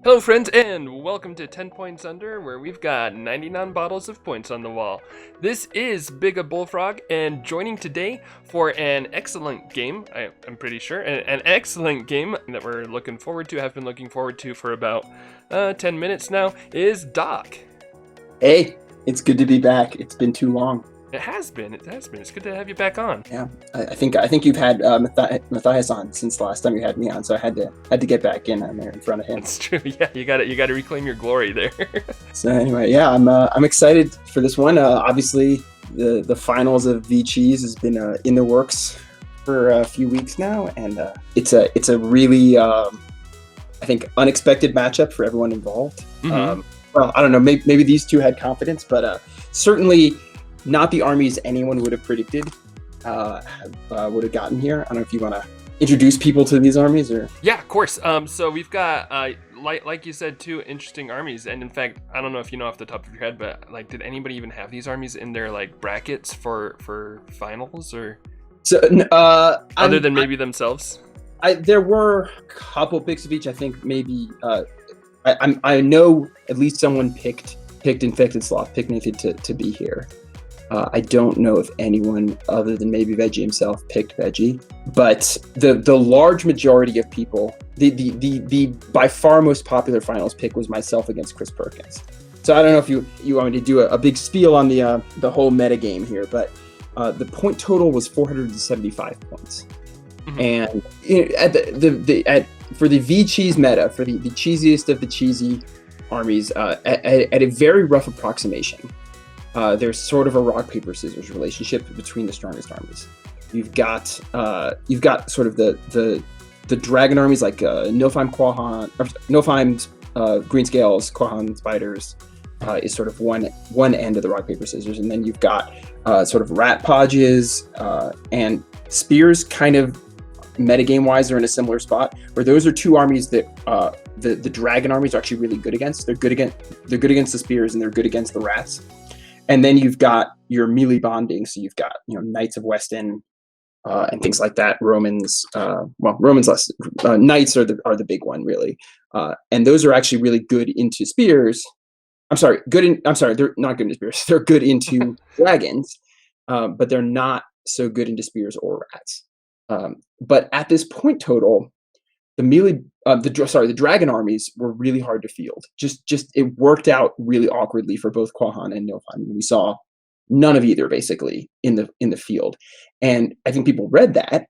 Hello friends and welcome to 10 Points Under, where we've got 99 bottles of points on the wall. This is Big a Bullfrog, and joining today for an excellent game, I'm pretty sure, an excellent game that we're looking forward to, have been looking forward to for about 10 minutes now, is Doc. Hey, it's good to be back. It's been too long. It has been. It's good to have you back on. Yeah, I think you've had Matthias on since the last time you had me on, so I had to get back in on there in front of him. That's true. Yeah, you got to reclaim your glory there. So anyway, yeah, I'm excited for this one. Obviously, the finals of VCheese has been in the works for a few weeks now, and it's a really I think unexpected matchup for everyone involved. Mm-hmm. Well, I don't know, maybe these two had confidence, but certainly not the armies anyone would have predicted would have gotten here. I don't know if you want to introduce people to these armies, or Yeah, of course. So we've got like you said, two interesting armies, and in fact, I don't know if you know off the top of your head, but like, did anybody even have these armies in their like brackets for finals, or so other than maybe themselves? there were a couple picks of each. I think maybe I know at least someone picked infectedsloth, picked Nathan to be here. I don't know if anyone other than maybe Veggie himself picked Veggie, but the large majority of people, the by far most popular finals pick was myself against Chris Perkins. So I don't know if you want me to do a big spiel on the whole meta game here, but the point total was 475 points, Mm-hmm. and for the VCheese meta, for the cheesiest of the cheesy armies, at a very rough approximation. There's sort of a rock paper scissors relationship between the strongest armies. You've got sort of the dragon armies like Nilfheim Quahan, Nilfheim's Greenscales, Quahan Spiders is sort of one end of the rock paper scissors, and then you've got sort of rat podges and spears, kind of metagame wise, are in a similar spot, where those are two armies that the dragon armies are actually really good against. They're good against the spears, and they're good against the rats. And then you've got your melee bonding, so you've got Knights of Weston and things like that. Romans, Romans less. Knights are the big one, really, and those are actually really good into spears. They're not good into spears. They're good into dragons, but they're not so good into spears or rats. But at this point total, the dragon armies were really hard to field. Just it worked out really awkwardly for both Quahan and Nilfheim. We saw none of either basically in the field, and I think people read that.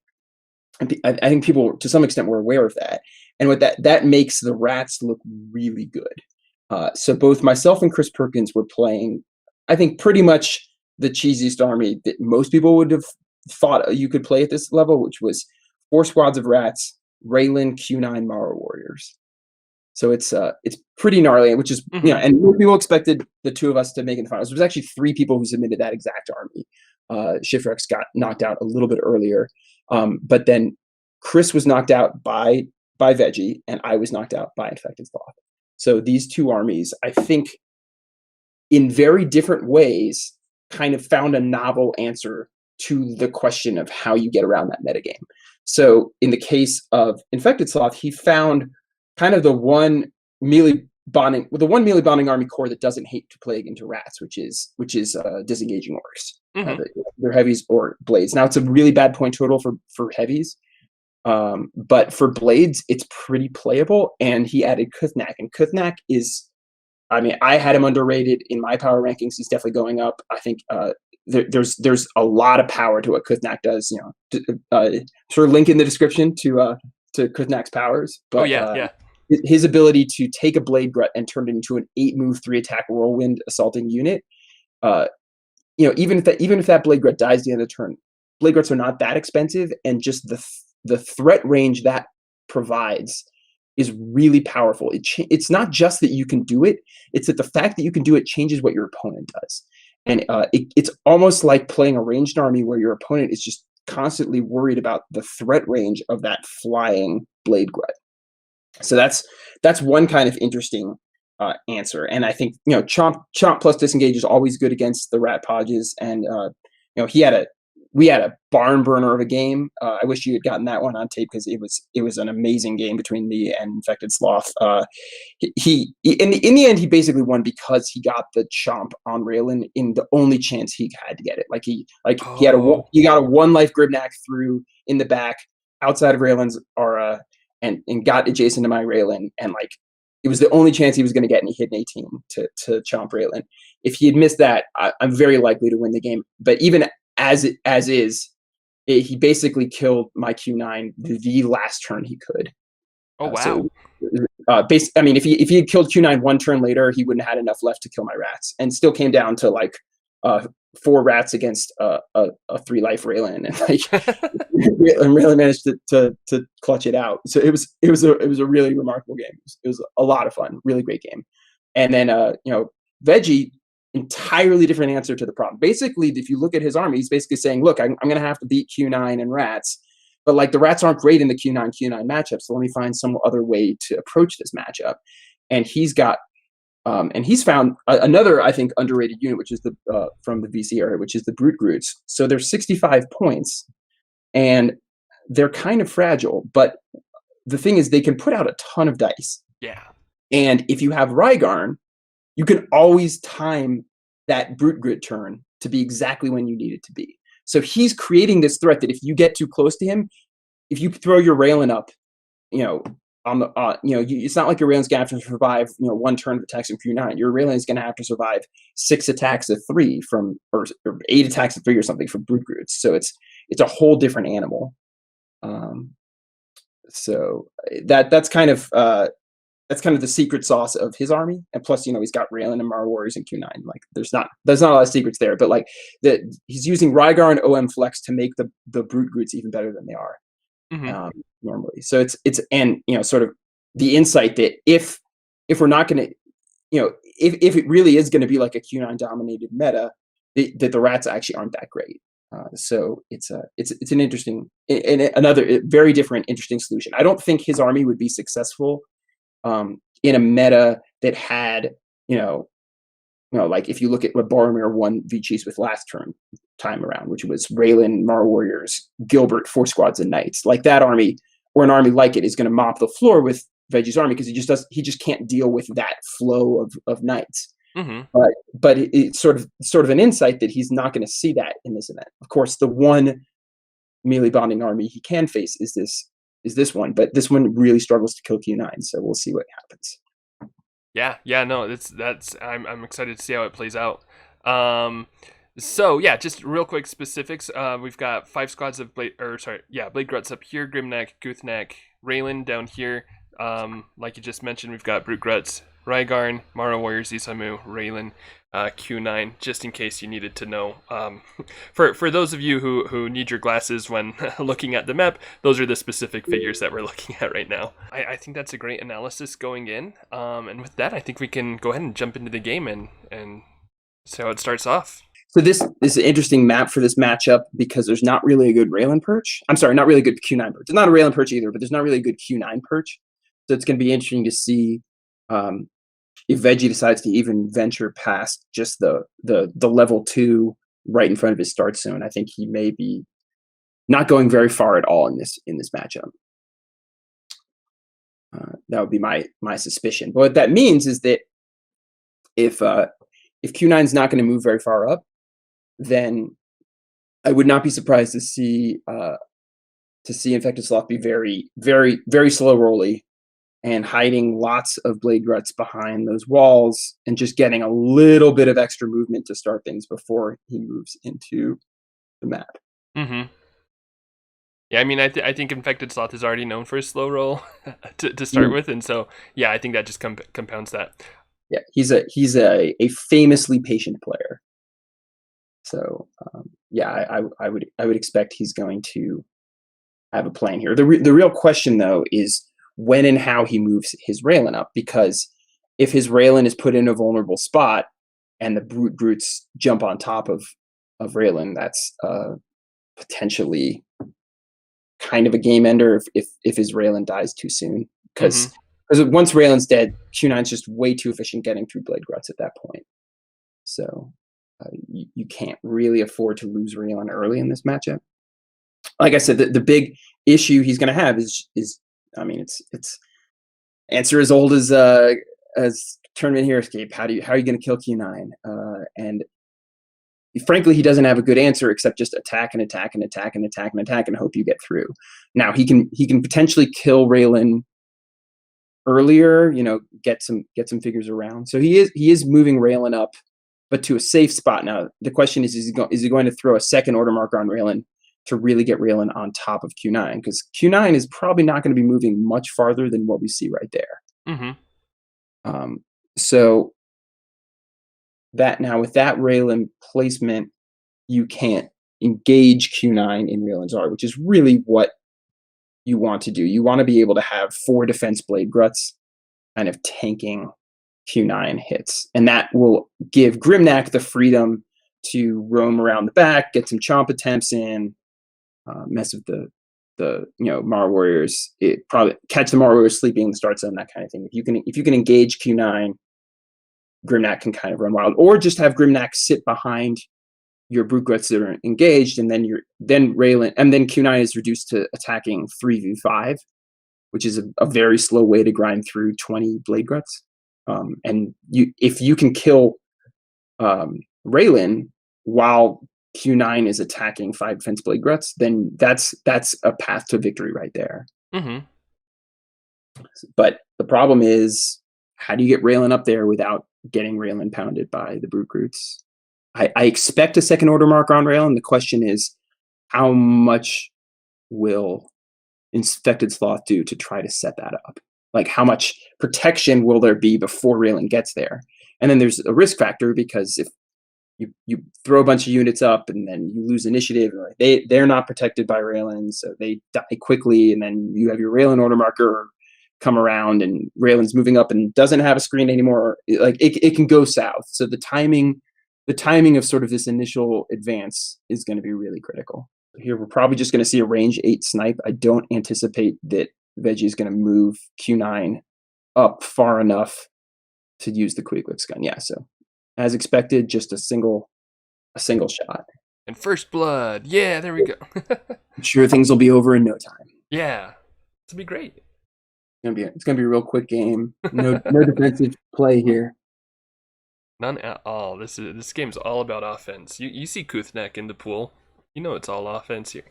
And I think people to some extent were aware of that, and what that makes the rats look really good. So both myself and Chris Perkins were playing, I think, pretty much the cheesiest army that most people would have thought you could play at this level, which was 4 squads of rats, Raylan, Q9, Mara warriors. So it's pretty gnarly, which is and more people expected the two of us to make it in the finals. There was actually 3 people who submitted that exact army. Shifrex got knocked out a little bit earlier, but then Chris was knocked out by Veggie, and I was knocked out by infectedsloth. So these two armies, I think, in very different ways, kind of found a novel answer to the question of how you get around that metagame. So in the case of infectedsloth, he found kind of the one melee bonding army core that doesn't hate to plague into rats, which is disengaging orcs. Mm-hmm. They're heavies or blades. Now it's a really bad point total for heavies, but for blades it's pretty playable. And he added Kuthnak, and Kuthnak is, I mean, I had him underrated in my power rankings. He's definitely going up. I think there's a lot of power to what Kuthnak does. Sort of link in the description to Kuthnak's powers. But, yeah. His ability to take a blade glut and turn it into an 8-move 3-attack whirlwind assaulting unit. Even if that blade glut dies at the end of the turn, blade gruts are not that expensive, and just the threat range that provides is really powerful. It's not just that you can do it; it's that the fact that you can do it changes what your opponent does. And it's almost like playing a ranged army where your opponent is just constantly worried about the threat range of that flying blade glut. So that's one kind of interesting answer. And I think Chomp plus disengage is always good against the rat podges. And he had a we had a barn burner of a game. I wish you had gotten that one on tape because it was an amazing game between me and Infected Sloth. In the end he basically won because he got the chomp on Raylan in the only chance he had to get it. He got a 1 life Gribnak through in the back outside of Raylan's aura and got adjacent to my Raylan, and like it was the only chance he was going to get, and he hit an 18 to chomp Raylan. If he had missed that, I'm very likely to win the game. But even as is, he basically killed my Q9 the last turn he could. Oh wow! I mean, if he had killed Q9 one turn later, he wouldn't have had enough left to kill my rats, and still came down to like 4 rats against a 3-life Raylan, and like and Raylan managed to clutch it out. So it was a really remarkable game. It was a lot of fun, really great game. And then Veggie, entirely different answer to the problem. Basically, if you look at his army, he's basically saying, look, I'm going to have to beat Q9 and rats, but like the rats aren't great in the Q9 matchup, so let me find some other way to approach this matchup. And he's found another, I think, underrated unit, which is the from the VC area, which is the Brute Groots. So they're 65 points, and they're kind of fragile, but the thing is they can put out a ton of dice. Yeah. And if you have Rygarn, you can always time that Brute Grit turn to be exactly when you need it to be. So he's creating this threat that if you get too close to him, if you throw your Raylan up, on the it's not like your Raylan's gonna have to survive 1 turn of attacks from Q9. Your Raylan is gonna have to survive 6 attacks of 3 or 8 attacks of 3 or something from Brute Groots. So it's a whole different animal. So that's kind of the secret sauce of his army. And plus, he's got Raylan and Mara Warriors and Q9. Like there's not a lot of secrets there, but like he's using Rygar and OM Flex to make the Brute Groots even better than they are. Mm-hmm. Normally. So it's and sort of the insight that if we're not going to, if it really is going to be like a Q9 dominated meta, that the rats actually aren't that great. So it's an interesting and another very different interesting solution. I don't think his army would be successful in a meta that had like if you look at what Boromir won VCheese with last time around, which was Raylan, Mara Warriors, Gilbert, 4 squads and knights. Like that army, or an army like it, is going to mop the floor with Veggie's army because he just can't deal with that flow of knights. Mm-hmm. But it's sort of an insight that he's not going to see that in this event. Of course, the one melee bonding army he can face is this one, but this one really struggles to kill Q9. So we'll see what happens. Yeah, no, that's I'm excited to see how it plays out. So yeah, just real quick specifics. We've got 5 squads of Blade Gruts up here, Grimnak, Kuthnak, Raylan down here. Like you just mentioned, we've got Brute Gruts, Rygarn, Mara Warriors, Isamu, Raylan, Q9, just in case you needed to know. For those of you who need your glasses when looking at the map, those are the specific figures that we're looking at right now. I think that's a great analysis going in. And with that, I think we can go ahead and jump into the game and see how it starts off. So this is an interesting map for this matchup because there's not really a good Raylan perch. I'm sorry, not really a good Q9 perch. There's not a Raylan perch either, but there's not really a good Q9 perch. So it's going to be interesting to see if Veggie decides to even venture past just the level 2 right in front of his start zone. I think he may be not going very far at all in this matchup. That would be my suspicion. But what that means is that if Q9 is not going to move very far up, then I would not be surprised to see Infected Sloth be very, very, very slow rolly and hiding lots of Blade Gruts behind those walls and just getting a little bit of extra movement to start things before he moves into the map. Mm-hmm. Yeah, I mean, I think Infected Sloth is already known for a slow roll to start with, and so yeah, I think that just compounds that. Yeah, he's a famously patient player. So yeah, I would expect he's going to have a plan here. The real question though is when and how he moves his Raylan up, because if his Raylan is put in a vulnerable spot and the Brute Groots jump on top of Raylan, that's potentially kind of a game ender if his Raylan dies too soon. Because once Raylan's dead, Q9's just way too efficient getting through Blade Gruts at that point. So You can't really afford to lose Raylan early in this matchup. Like I said, the big issue he's going to have is I mean, it's answer as old as Tournament Heroscape. How are you going to kill Q9? And frankly, he doesn't have a good answer except just attack and attack and attack and attack and attack and hope you get through. Now he can potentially kill Raylan earlier, get some figures around. So he is moving Raylan up, but to a safe spot. Now the question is he going to throw a second order marker on Raylan to really get Raylan on top of Q9? Because Q9 is probably not going to be moving much farther than what we see right there. Mm-hmm. So that now with that Raylan placement, you can't engage Q9 in Raylan's art, which is really what you want to do. You want to be able to have 4 defense blade gruts kind of tanking Q9 hits, and that will give Grimnak the freedom to roam around the back, get some chomp attempts in, mess with the Mara Warriors. It probably catch the Mara Warriors sleeping in the start zone, that kind of thing. If you can engage Q9, Grimnak can kind of run wild, or just have Grimnak sit behind your brute gruts that are engaged, and then Raylan, and then Q9 is reduced to attacking 3v5, which is a very slow way to grind through 20 blade gruts. And if you can kill Raylan while Q9 is attacking 5 defense blade gruts, then that's a path to victory right there. Mm-hmm. But the problem is, how do you get Raylan up there without getting Raylan pounded by the brute grutes? I expect a second order marker on Raylan. The question is, how much will infectedsloth do to try to set that up? Like, how much protection will there be before Raylan gets there? And then there's a risk factor, because if you throw a bunch of units up and then you lose initiative, they're not protected by Raylan, so they die quickly, and then you have your Raylan order marker come around and Raylan's moving up and doesn't have a screen anymore. Like, it can go south. So the timing of sort of this initial advance is going to be really critical. Here we're probably just going to see a range 8 snipe. I don't anticipate that Veggie is going to move Q9 up far enough to use the Quick Whips gun. Yeah, so as expected, just a single shot. And first blood. Yeah, there we go. I'm sure things will be over in no time. Yeah, it'll be great. It's gonna be a real quick game. No defensive play here. None at all. This game's all about offense. You see Kuthnak in the pool. You know it's all offense here.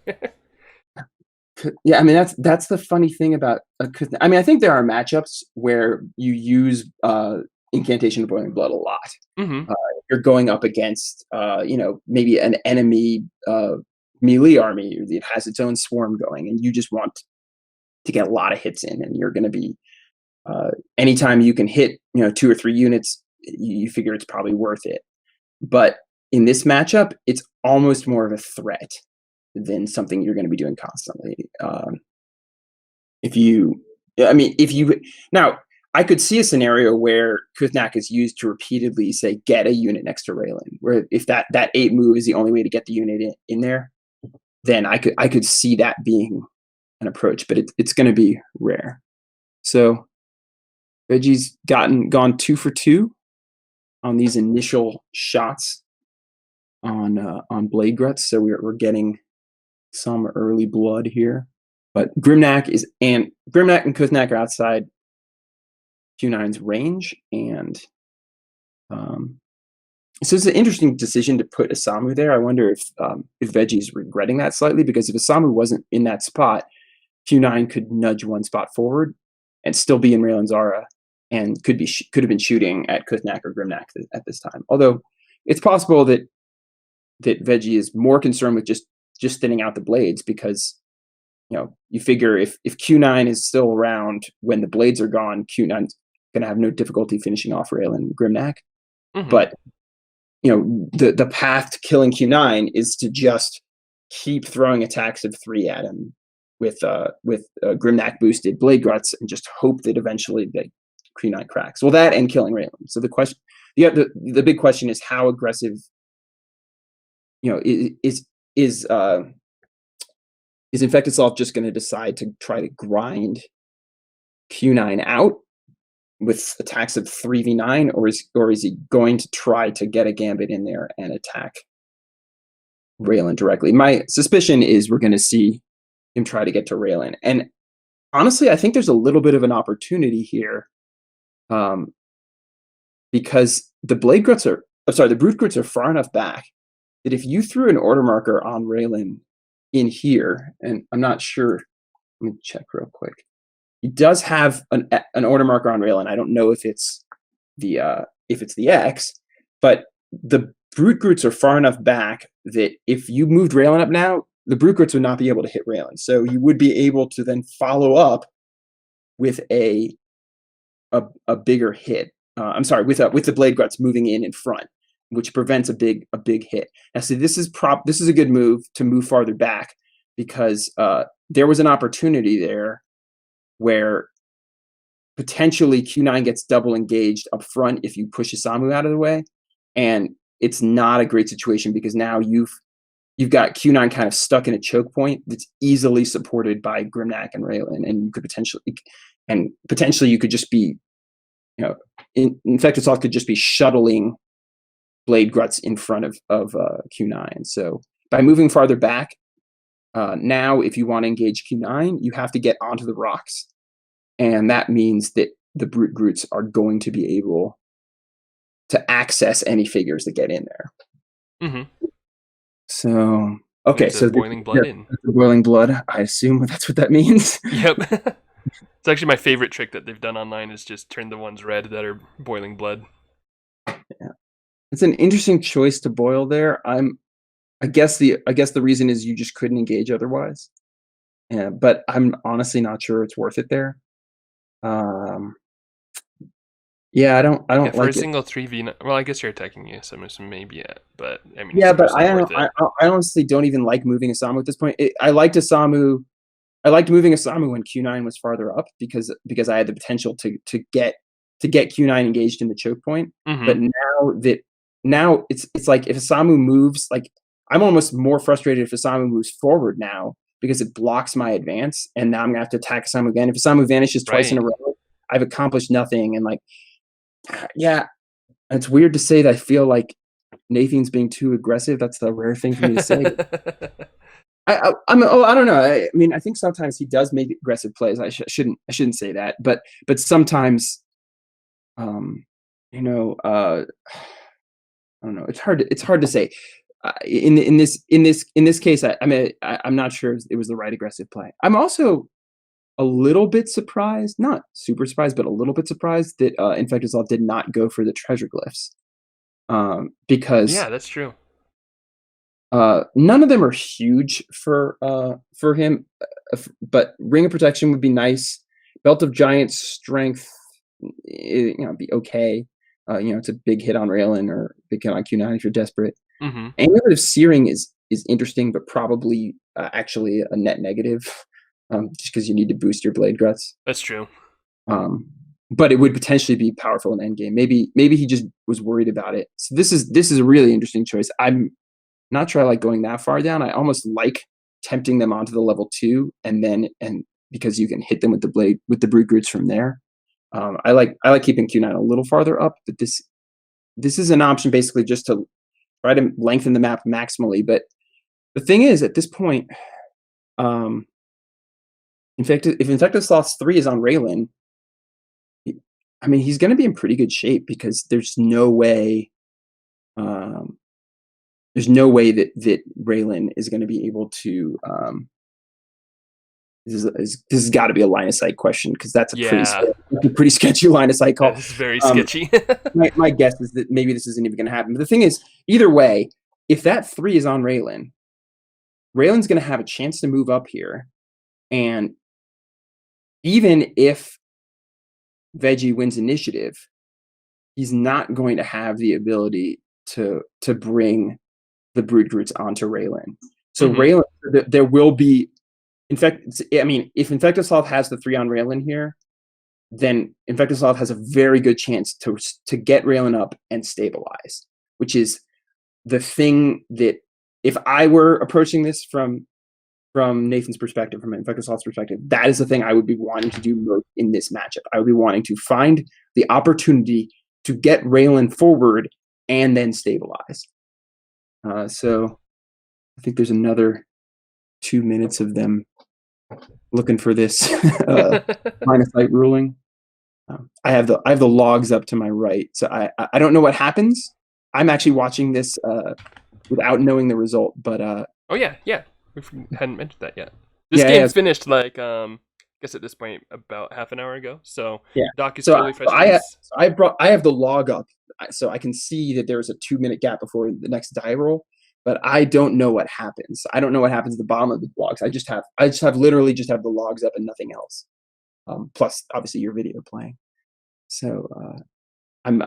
Yeah, I mean that's the funny thing about Kuthnak. I mean, I think there are matchups where you use Incantation of Boiling Blood a lot. Mm-hmm. You're going up against maybe an enemy melee army that has its own swarm going, and you just want to get a lot of hits in, and you're going to be anytime you can hit 2 or 3 units, you figure it's probably worth it. But in this matchup, it's almost more of a threat than something you're going to be doing constantly. Now, I could see a scenario where Kuthnak is used to repeatedly say, get a unit next to Raylan, where if that 8 move is the only way to get the unit in there, then I could see that being an approach, but it's going to be rare. So Veggie's gone 2 for 2 on these initial shots on blade gruts, so we're getting some early blood here. But Grimnak and Kuthnak are outside Q9's range, and so it's an interesting decision to put Isamu there. I wonder if Veggie's regretting that slightly, because if Isamu wasn't in that spot, Q9 could nudge 1 spot forward and still be in Raylan's aura, and could have been shooting at Kuthnak or Grimnak at this time. Although it's possible that Veggie is more concerned with just thinning out the blades, because you figure if Q9 is still around when the blades are gone, Q9's going to have no difficulty finishing off Raylan and Grimnak. Mm-hmm. But the path to killing Q9 is to just keep throwing attacks of 3 at him with Grimnak boosted blade gruts, and just hope that eventually Q9 cracks. Well, that and killing Raylan. So the big question is, how aggressive is infectedsloth just going to decide to try to grind Q9 out, with attacks of 3v9, or is he going to try to get a Gambit in there and attack Raylan directly? My suspicion is we're going to see him try to get to Raylan. And honestly, I think there's a little bit of an opportunity here, because the Brute Groots are far enough back that if you threw an order marker on Raylan in here, and I'm not sure, let me check real quick. He does have an order marker on Raylan. I don't know if it's the X, but the Brute Groots are far enough back that if you moved Raylan up now, the Brute Groots would not be able to hit Raylan. So you would be able to then follow up with a bigger hit. I'm sorry, with the Blade Groots moving in front, which prevents a big hit. Now, see, this is a good move to move farther back, because there was an opportunity there where potentially Q9 gets double engaged up front if you push Isamu out of the way, and it's not a great situation because now you've got Q9 kind of stuck in a choke point that's easily supported by Grimnak and Raylan, and you could potentially you could just be, infectedsloth could just be shuttling Blade Groots in front of Q9. So by moving farther back, now if you want to engage Q9, you have to get onto the rocks, and that means that the Brute Groots are going to be able to access any figures that get in there. Mm-hmm. So okay, so boiling blood in. Boiling blood. I assume that's what that means. Yep. It's actually my favorite trick that they've done online, is just turn the ones red that are boiling blood. Yeah, it's an interesting choice to boil there. I guess the reason is you just couldn't engage otherwise. Yeah, but I'm honestly not sure it's worth it there. Yeah, I don't like for a it. single 3v9. Well, I guess you're attacking Isamu, so maybe but I mean. Yeah, but I honestly don't even like moving Isamu at this point. I liked moving Isamu when Q9 was farther up because I had the potential to get Q9 engaged in the choke point. Mm-hmm. But now it's like if Isamu moves, like I'm almost more frustrated if Isamu moves forward now because it blocks my advance, and now I'm gonna have to attack Isamu again. If Isamu vanishes twice in a row, I've accomplished nothing, and like. Yeah, it's weird to say that I feel like Nathan's being too aggressive. That's the rare thing for me to say. I don't know. I mean, I think sometimes he does make aggressive plays. I shouldn't say that, but sometimes, I don't know. It's hard to say. In this case, I'm not sure it was the right aggressive play. I'm also a little bit surprised, not super surprised, but a little bit surprised that infectedsloth did not go for the treasure glyphs, because that's true. None of them are huge for him, but Ring of Protection would be nice. Belt of Giant Strength, be okay. It's a big hit on Raylan or big hit on Q9 if you're desperate. Mm-hmm. Amulet of Searing is interesting, but probably actually a net negative. Just because you need to boost your Blade Groots. That's true. But it would potentially be powerful in endgame. Maybe he just was worried about it. So this is a really interesting choice. I'm not sure I like going that far down. I almost like tempting them onto the level 2, and because you can hit them with the Brute Groots from there. I like keeping Q9 a little farther up, but this is an option basically just to try to lengthen the map maximally. But the thing is, at this point, if infectedsloth 3 is on Raylan, I mean, he's going to be in pretty good shape because there's no way that Raylan is going to be able to. This has got to be a line of sight question because that's a pretty sketchy line of sight call. This is very sketchy. my guess is that maybe this isn't even going to happen. But the thing is, either way, if that 3 is on Raylan's going to have a chance to move up here, and even if Veggie wins initiative, he's not going to have the ability to bring the Brute Groots onto Raylan. So Raylan, there will be, in fact, I mean, if infectedsloth has the 3 on Raylan here, then infectedsloth has a very good chance to get Raylan up and stabilize, which is the thing that if I were approaching this from Nathan's perspective, from infectedsloth's perspective, that is the thing I would be wanting to do most in this matchup. I would be wanting to find the opportunity to get Raylan forward and then stabilize. So I think there's another 2 minutes of them looking for this line of sight ruling. I have the logs up to my right, so I don't know what happens. I'm actually watching this without knowing the result, but oh yeah, we hadn't mentioned that yet. This game finished like I guess at this point about half an hour ago. So yeah, Doc is so totally fresh. I have the log up, so I can see that there's a 2-minute gap before the next die roll. But I don't know what happens. I don't know what happens at the bottom of the logs. I just have literally just have the logs up and nothing else. Plus, obviously, your video playing. So I'm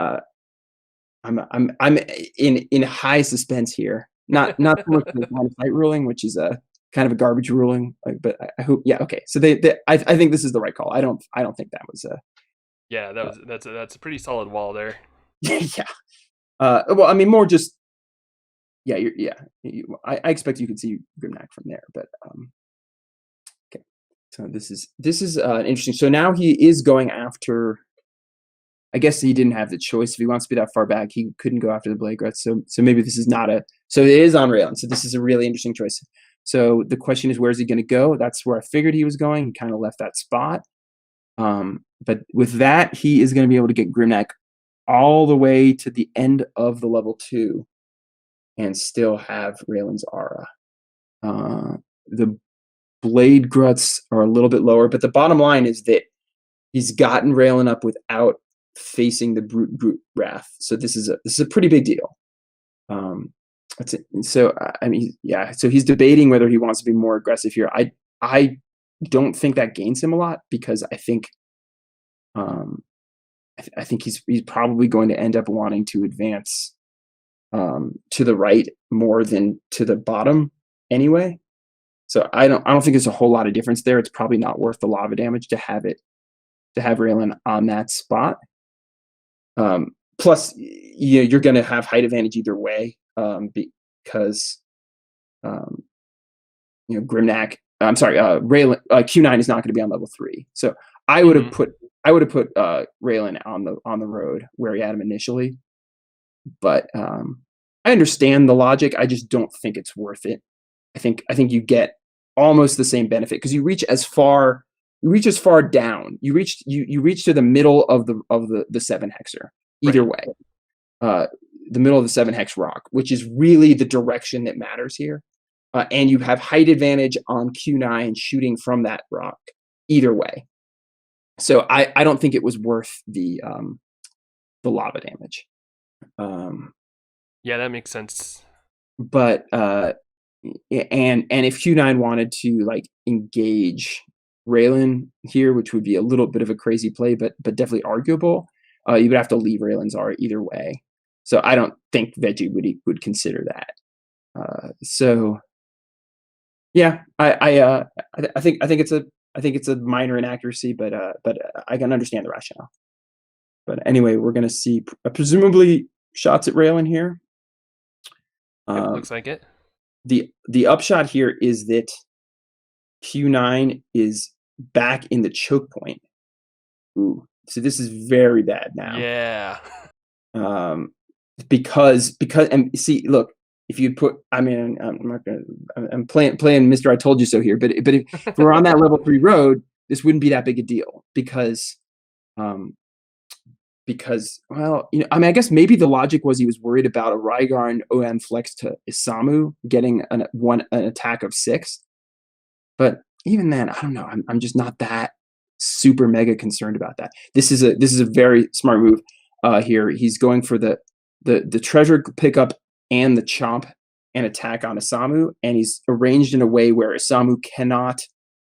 in high suspense here. Not so much the line of sight ruling, which is a kind of a garbage ruling. But I hope, yeah, okay. So I think this is the right call. I don't think that was a. Yeah, that's a pretty solid wall there. Yeah. Well, I mean, more just. Yeah, I expect you could see Kuthnak from there, but okay. So this is interesting. So now he is going after. I guess he didn't have the choice. If he wants to be that far back, he couldn't go after the Blade Gruts. So maybe this is not a. So it is on Raylan. So this is a really interesting choice. So the question is, where's he going to go? That's where I figured he was going. He kind of left that spot. But with that, he is going to be able to get Kuthnak all the way to the end of the level 2. And still have Raylan's aura. The Blade Gruts are a little bit lower, but the bottom line is that he's gotten Raylan up without facing the brute wrath. So this is a pretty big deal. That's it. And so I mean, yeah. So he's debating whether he wants to be more aggressive here. I don't think that gains him a lot because I think I think he's probably going to end up wanting to advance. To the right more than to the bottom anyway. So I don't think there's a whole lot of difference there. It's probably not worth the lava damage to have Raylan on that spot. Plus, you're going to have height advantage either way because Kuthnak. I'm sorry, Raylan Q9 is not going to be on level 3. So I would have put Raylan on the road where he had him initially. But I understand the logic. I just don't think it's worth it. I think you get almost the same benefit because you reach as far down. You reach to the middle of the 7 hexer. Either way, the middle of the 7 hex rock, which is really the direction that matters here. And you have height advantage on Q9 shooting from that rock. Either way, so I don't think it was worth the lava damage. Yeah, that makes sense. But and if Q9 wanted to like engage Raylan here, which would be a little bit of a crazy play, but definitely arguable, you would have to leave Raylan's R either way. So I don't think Veggie would consider that. So yeah, I think it's a minor inaccuracy, but I can understand the rationale. But anyway, we're gonna see presumably shots at Raylan here. Looks like it. The upshot here is that Q9 is back in the choke point. Ooh, so this is very bad now. Yeah. Because and see, look, if you put, I mean, I'm playing Mr. I Told You So here, but if we're on that level 3 road, this wouldn't be that big a deal because well, I mean, I guess maybe the logic was he was worried about a Rygar and OM flex to Isamu getting an attack of 6. But even then, I don't know. I'm just not that super mega concerned about that. This is a very smart move here. He's going for the treasure pickup and the chomp and attack on Isamu, and he's arranged in a way where Isamu cannot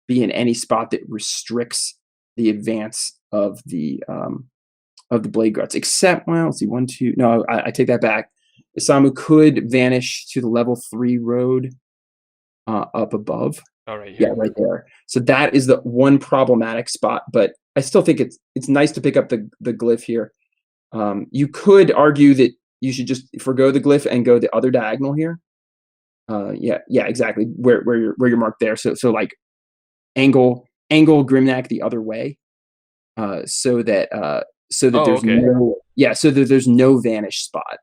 be in any spot that restricts the advance of the Blade Gruts, except, well, let's see, 1, 2. No, I take that back. Isamu could vanish to the level 3 road up above. Oh, right here. Yeah, right there. So that is the one problematic spot, but I still think it's nice to pick up the glyph here. You could argue that you should just forgo the glyph and go the other diagonal here. Yeah, exactly. Where you're marked there. So like angle Kuthnak the other way. So that so that Oh, there's okay. there's no vanish spot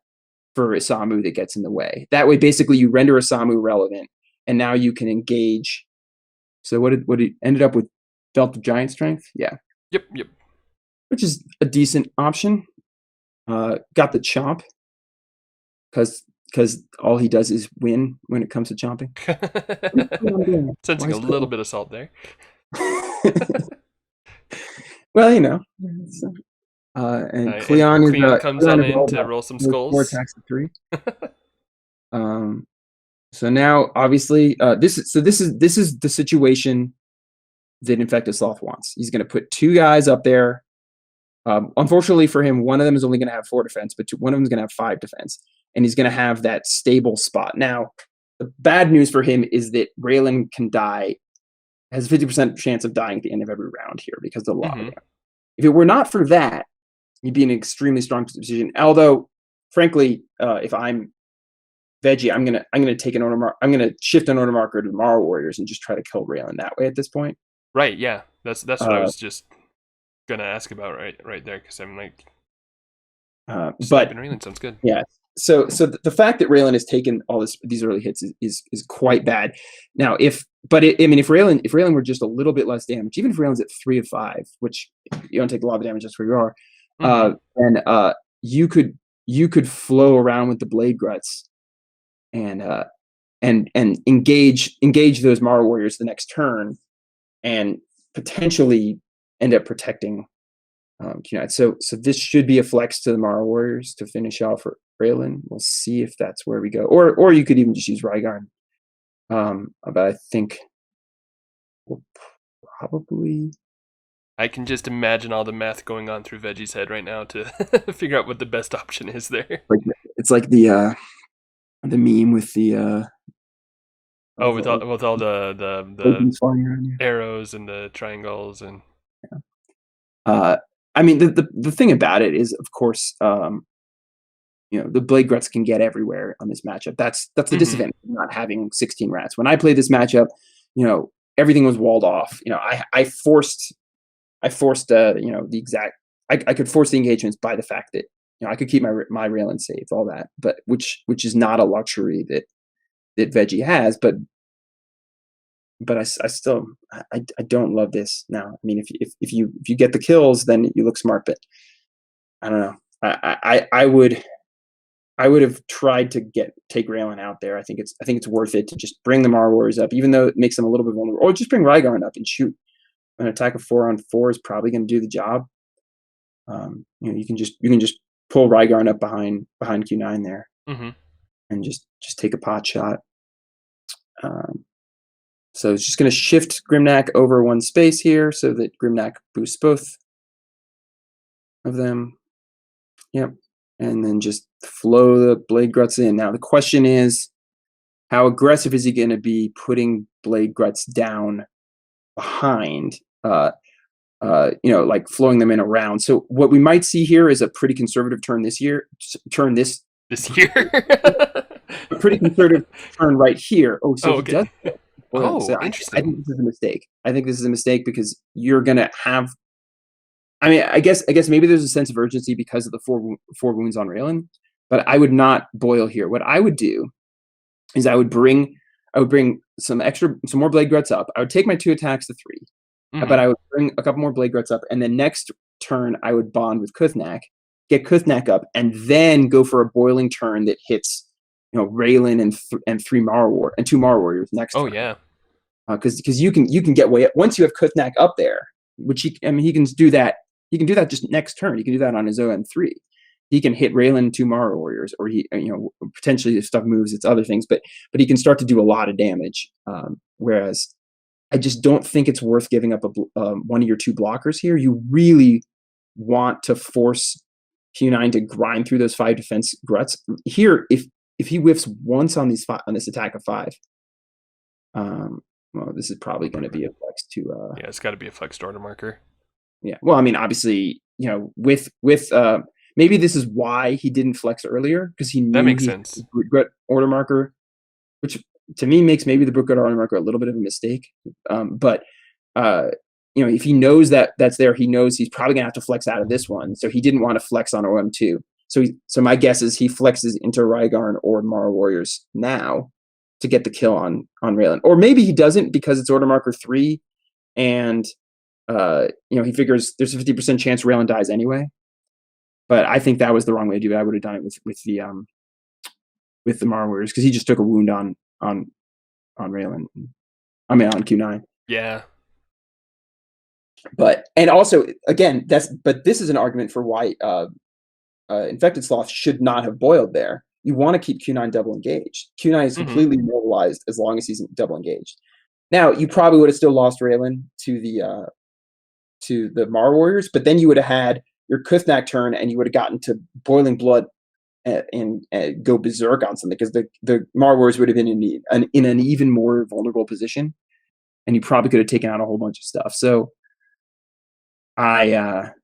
for Isamu that gets in the way. That way, basically, you render Isamu relevant, and now you can engage. So what it ended up with belt of giant strength? Yeah, Yep. which is a decent option. Got the chomp because all he does is win when it comes to chomping. Sensing a little bit of salt there. Well, and Cleon is Cleon comes on in all to about roll some those 4 skulls. attacks of 3. So now, obviously, this is the situation that infectedsloth wants. He's going to put 2 guys up there. Unfortunately for him, one of them is only going to have 4 defense, but one of them is going to have 5 defense, and he's going to have that stable spot. Now, the bad news for him is that Raylan can die, has a 50% chance of dying at the end of every round here because of the lava damage. If it were not for that, he'd be in an extremely strong position. Although, frankly, if I'm Veggie, I'm gonna take an order I'm gonna shift an order marker to Tomorrow Warriors and just try to kill Raylan that way at this point. Right, yeah. That's what I was just gonna ask about right there, because I'm like, but Raylan sounds good. Yeah. So the fact that Raylan has taken all these early hits is quite bad. Now, if Raylan were just a little bit less damage, even if Raylan's at 3 of 5, which you don't take a lot of damage just where you are, and you could flow around with the blade gruts and engage those Mara warriors the next turn, and potentially end up protecting Q9. So this should be a flex to the Mara warriors to finish off Raylan. We'll see if that's where we go, or you could even just use Rygarn. But I think we'll probably. I can just imagine all the math going on through Veggie's head right now to figure out what the best option is there. It's like the meme with the with all the arrows and the triangles and. I mean, the thing about it is, of course, the blade gruts can get everywhere on this matchup. That's the disadvantage of not having 16 rats. When I played this matchup, everything was walled off. I forced the exact. I could force the engagements by the fact that I could keep my Raylan safe, all that, but which is not a luxury that Veggie has. But I still don't love this now. I mean, if you get the kills, then you look smart. But I don't know. I would have tried to take Raylan out there. I think it's worth it to just bring the Mara Warriors up, even though it makes them a little bit vulnerable. Or just bring Rygarn up and shoot. An attack of 4-on-4 is probably going to do the job. You can just pull Rygarn up behind Q9 there, and just take a pot shot. So it's just going to shift Grimnak over 1 space here so that Grimnak boosts both of them. Yep. And then just flow the Blade Gruts in. Now the question is, how aggressive is he going to be putting Blade Gruts down behind, like flowing them in around? So what we might see here is a pretty conservative turn this year. This year? A pretty conservative turn right here. Oh, so okay. He does. So interesting. I think this is a mistake. I think this is a mistake because you're going to have. I mean, I guess maybe there's a sense of urgency because of the four wounds on Raylan, but I would not boil here. What I would do is I would bring some more Blade Gruts up. I would take my 2 attacks to 3, but I would bring a couple more Blade Gruts up, and then next turn I would bond with Kuthnak, get Kuthnak up, and then go for a boiling turn that hits Raylan and 2 Mara Warriors next. Oh turn. yeah, because you can get way up once you have Kuthnak up there, which he can do that. He can do that just next turn. He can do that on his OM3. He can hit Raylan and 2 Mara Warriors, or he potentially if stuff moves, it's other things. But he can start to do a lot of damage. Whereas I just don't think it's worth giving up one of your 2 blockers here. You really want to force Q9 to grind through those 5 defense gruts here. If he whiffs once on this attack of 5, well, this is probably going to be a flex to. Yeah, it's got to be a flex order marker. Yeah, well, I mean, obviously, with maybe this is why he didn't flex earlier, because he knew that makes sense. Brookgut order marker, which to me makes maybe the Brookgut order marker a little bit of a mistake. But if he knows that that's there, he knows he's probably gonna have to flex out of this one. So he didn't want to flex on OM2. So my guess is he flexes into Rygarn or Mara Warriors now to get the kill on Raylan. Or maybe he doesn't because it's order marker 3 and he figures there's a 50% chance Raylan dies anyway. But I think that was the wrong way to do it. I would have done it with the Mara Warriors because he just took a wound on Raylan. I mean on Q9. Yeah. And also again, but this is an argument for why Infected Sloth should not have boiled there. You want to keep Q9 double engaged. Q9 is completely mobilized as long as he's double engaged. Now you probably would have still lost Raylan to the Mara Warriors, but then you would have had your Kuthnak turn and you would have gotten to Boiling Blood and go berserk on something because the Mara Warriors would have been in an even more vulnerable position, and you probably could have taken out a whole bunch of stuff. So I'm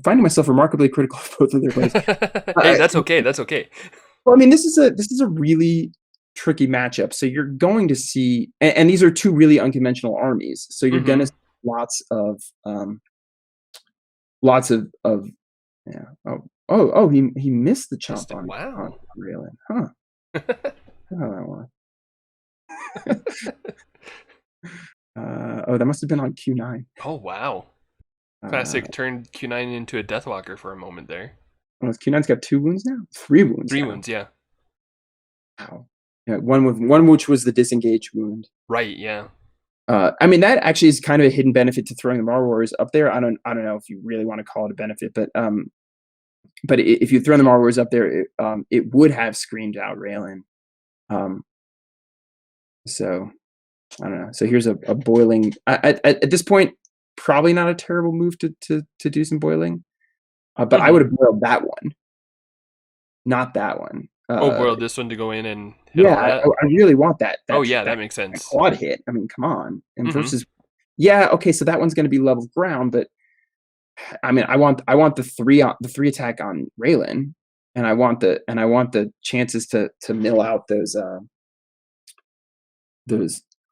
finding myself remarkably critical of both of their plays. Hey, that's okay. That's okay. Well, I mean, this is a really tricky matchup. So you're going to see, and these are two really unconventional armies. So you're going to see lots of he missed the chomp on Raylan, huh? That must have been on Q9. Oh wow. Classic turned Q9 into a Deathwalker for a moment there. Well, Q9's got 2 wounds now? 3 wounds. 3 wounds, yeah. Wow. Yeah, one which was the disengaged wound. Right, yeah. I mean, that actually is kind of a hidden benefit to throwing the Mara Warriors up there. I don't know if you really want to call it a benefit, but if you throw the Mara Warriors up there, it would have screamed out Raylan. So I don't know. So here's a boiling. At this point, probably not a terrible move to do some boiling, but I would have boiled that one, not that one. Boil this one to go in and hit I really want that. That makes sense. Quad hit. I mean, come on. And versus, okay, so that one's going to be level ground, but I mean, I want the three attack on Raylan, and I want the chances to mill out those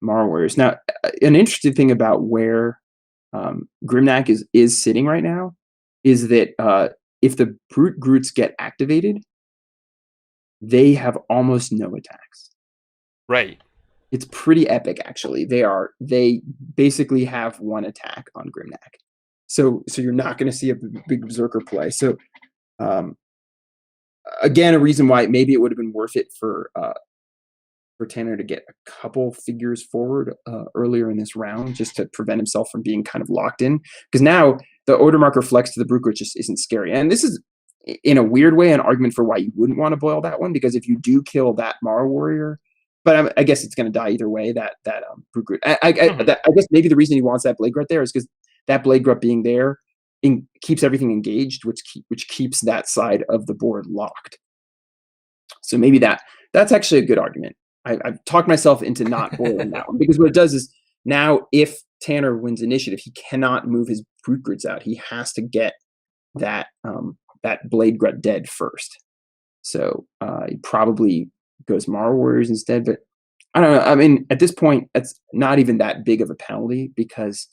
Mara Warriors. Now, an interesting thing about where Grimnak is sitting right now is that if the Brute Groots get activated, they have almost no attacks. Right. It's pretty epic, actually. They basically have 1 attack on Grimnak. So you're not going to see a big Berserker play. So again, a reason why maybe it would have been worth it for Tanner to get a couple figures forward earlier in this round, just to prevent himself from being kind of locked in. Because now the order marker flex to the Brute Groot just isn't scary. And this is, in a weird way, an argument for why you wouldn't want to boil that one, because if you do kill that Mara Warrior, but I guess it's going to die either way, that Brute Groot. I guess maybe the reason he wants that Blade Grunt there is because that Blade Grunt being there keeps everything engaged, which keeps that side of the board locked. So maybe that's actually a good argument. I've talked myself into not boiling that one, because what it does is now if Tanner wins initiative, he cannot move his Brute Groots out. He has to get that Blade Grunt dead first. So he probably goes Mara Warriors instead. But I don't know. I mean, at this point, it's not even that big of a penalty, because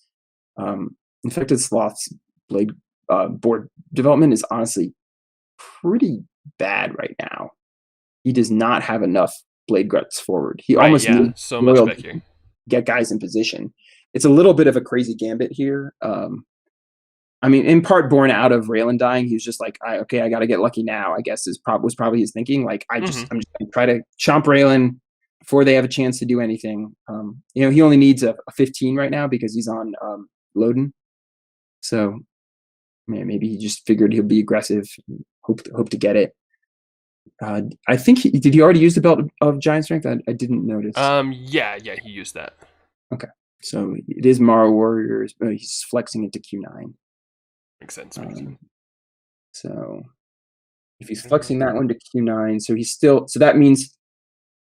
Infected Sloth's Blade board development is honestly pretty bad right now. He does not have enough Blade Grunts forward. He almost needs so much back here. Get guys in position. It's a little bit of a crazy gambit here. I mean, in part born out of Raylan dying. He was just like, I got to get lucky now, I guess was probably his thinking. Like, I'm just going to try to chomp Raylan before they have a chance to do anything. He only needs a 15 right now because he's on Loden. So maybe he just figured he'll be aggressive, hope to get it. I think did he already use the belt of giant strength? I didn't notice. Yeah, he used that. Okay, so it is Mara Warriors, but he's flexing it to Q9. Makes sense. So if he's flexing that one to Q9, so that means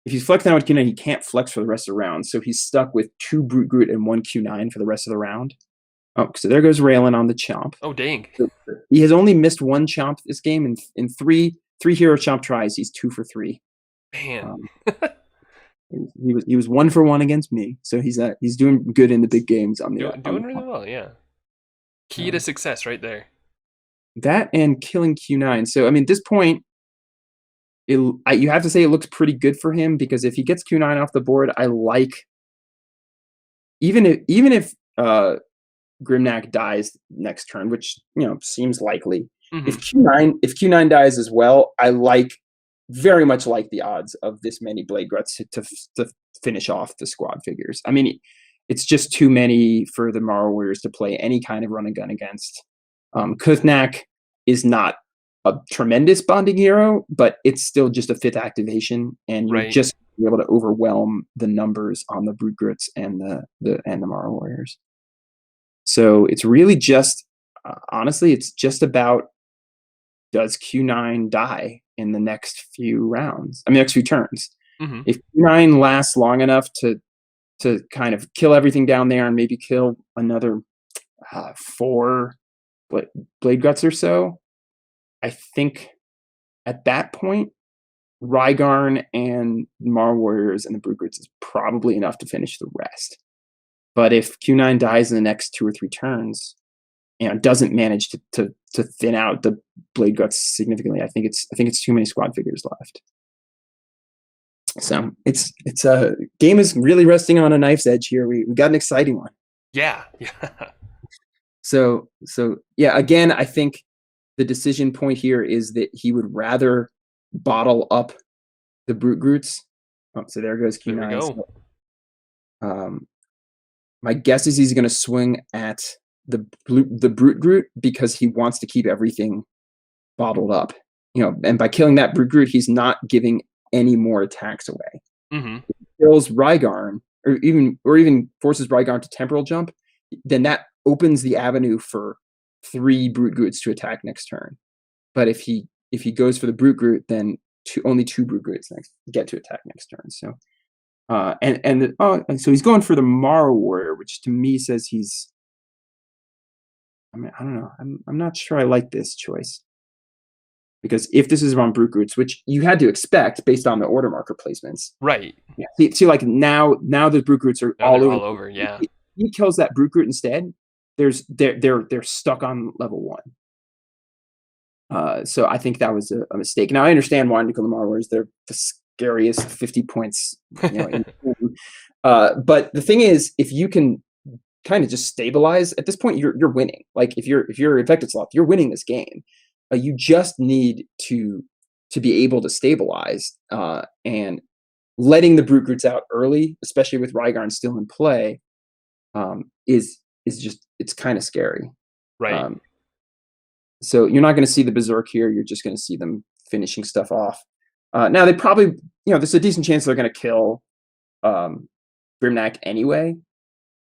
if he's flexing that one to Q9, he can't flex for the rest of the round. So he's stuck with 2 Brute Groot and 1 Q9 for the rest of the round. Oh, so there goes Raylan on the chomp. Oh, dang. So he has only missed 1 chomp this game, in 3 hero chomp tries. He's 2 for 3. Man. He was 1 for 1 against me, so he's doing good in the big games on the Doing really well, yeah. Key to success right there. that and killing Q9. So I mean, at this point, you have to say it looks pretty good for him, because if he gets Q9 off the board, I like, even if Grimnak dies next turn, which seems likely. Mm-hmm. If Q9 dies as well, I very much like the odds of this many Blade Gruts to finish off the squad figures. I mean, it's just too many for the Morrow Warriors to play any kind of run and gun against. Kuthnak is not a tremendous bonding hero, but it's still just a 5th activation, and you're just able to overwhelm the numbers on the Brute Grits and the Morrow Warriors. So it's really just, honestly, it's just about, does Q9 die in the next few rounds? I mean, next few turns. Mm-hmm. If Q9 lasts long enough to kind of kill everything down there and maybe kill another 4 Blade Guts or so, I think at that point, Rygarn and Morrow Warriors and the Brute Grits is probably enough to finish the rest. But if Q9 dies in the next 2 or 3 turns, doesn't manage to thin out the Blade Guts significantly, I think it's too many squad figures left. So it's a game is really resting on a knife's edge here. We got an exciting one. Yeah. So yeah, again, I think the decision point here is that he would rather bottle up the Brute Groots. Oh, so there goes Q9. There we go. So, my guess is he's going to swing at the Brute Groot, because he wants to keep everything bottled up. And by killing that Brute Groot, he's not giving any more attacks away. Mm-hmm. If he kills Rygarn, or even forces Rygarn to temporal jump, then that opens the avenue for 3 Brute Groots to attack next turn. But if he goes for the Brute Groot, then only 2 Brute Groots get to attack next turn. So so he's going for the Morrow Warrior, which to me says he's, I mean, I don't know. I'm not sure I like this choice, because if this is on Brute Groots, which you had to expect based on the order marker placements, right? Yeah. See, like now the Brute Groots are all over. Yeah. If he kills that Brute Groot instead, they're stuck on level 1. So I think that was a mistake. Now I understand why Nickel Lamar Warriors, they're the scariest 50 points, but the thing is, if you can kind of just stabilize at this point, you're winning. Like if you're Infected Sloth, you're winning this game. You just need to be able to stabilize, and letting the Brute Groots out early, especially with Rygarn still in play, is just, it's kind of scary. Right. So you're not going to see the Berserk here. You're just going to see them finishing stuff off. Now they probably, there's a decent chance they're going to kill Grimnak anyway.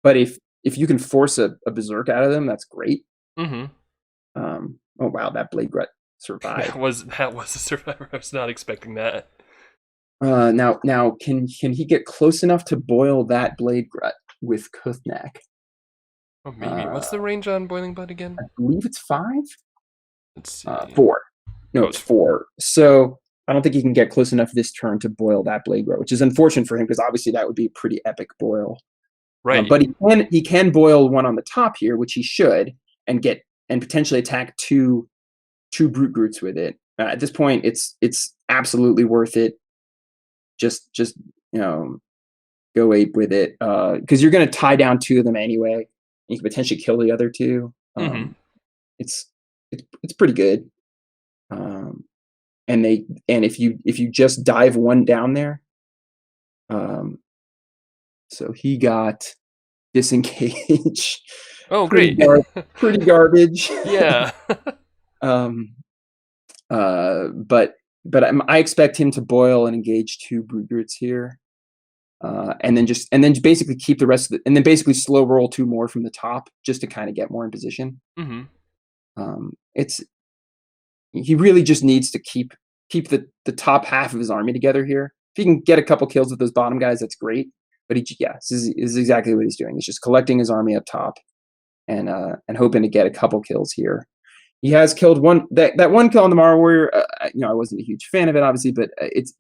But if you can force a Berserk out of them, that's great. Mm-hmm. Oh wow, that Blade Glut survived. That was a survivor. I was not expecting that. Now can he get close enough to boil that Blade Glut with Kuthnak? Oh, maybe. What's the range on Boiling Blood again? I believe it's 5. Let's see. 4. No, it's 4. So I don't think he can get close enough this turn to boil that Blade Glut, which is unfortunate for him, because obviously that would be a pretty epic boil. Right. But he can boil one on the top here, which he should, and potentially attack two Brute Groots with it. At this point, it's absolutely worth it. Just go ape with it, because you're going to tie down 2 of them anyway. You can potentially kill the other 2. Mm-hmm. It's pretty good. And if you just dive 1 down there, so he got disengage. Oh, great. Pretty garbage. Yeah. But I expect him to boil and engage 2 Brute Groots here. And then basically keep the rest of it, and then basically slow roll 2 more from the top, just to kind of get more in position. Mm-hmm. He really just needs to keep the top half of his army together here. If he can get a couple kills with those bottom guys, that's great. But this is exactly what he's doing. He's just collecting his army up top, and hoping to get a couple kills here. He has killed that one kill on the Morrow Warrior. I wasn't a huge fan of it, obviously, but it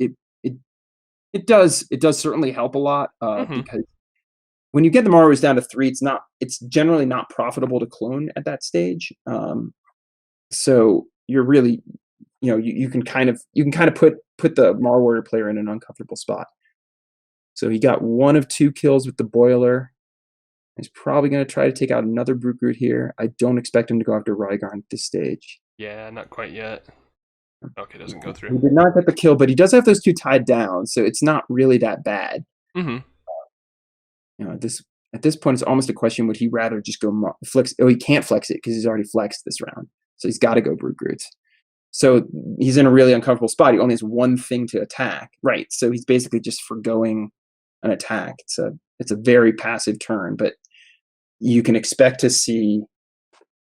It does. It does certainly help a lot Mm-hmm. because when you get the Marwars down to 3, it's generally not profitable to clone at that stage. So you're really, you can kind of put the Mar Warrior player in an uncomfortable spot. So he got 1 of 2 kills with the boiler. He's probably going to try to take out another Brute here. I don't expect him to go after Rygarn at this stage. Yeah, not quite yet. Okay, doesn't go through. He did not get the kill, but he does have those 2 tied down, so it's not really that bad. Mm-hmm. At this point, it's almost a question: would he rather just go flex? Oh, he can't flex it because he's already flexed this round, so he's got to go Brute. So he's in a really uncomfortable spot. He only has 1 thing to attack, right? So he's basically just forgoing an attack. It's a very passive turn, but you can expect to see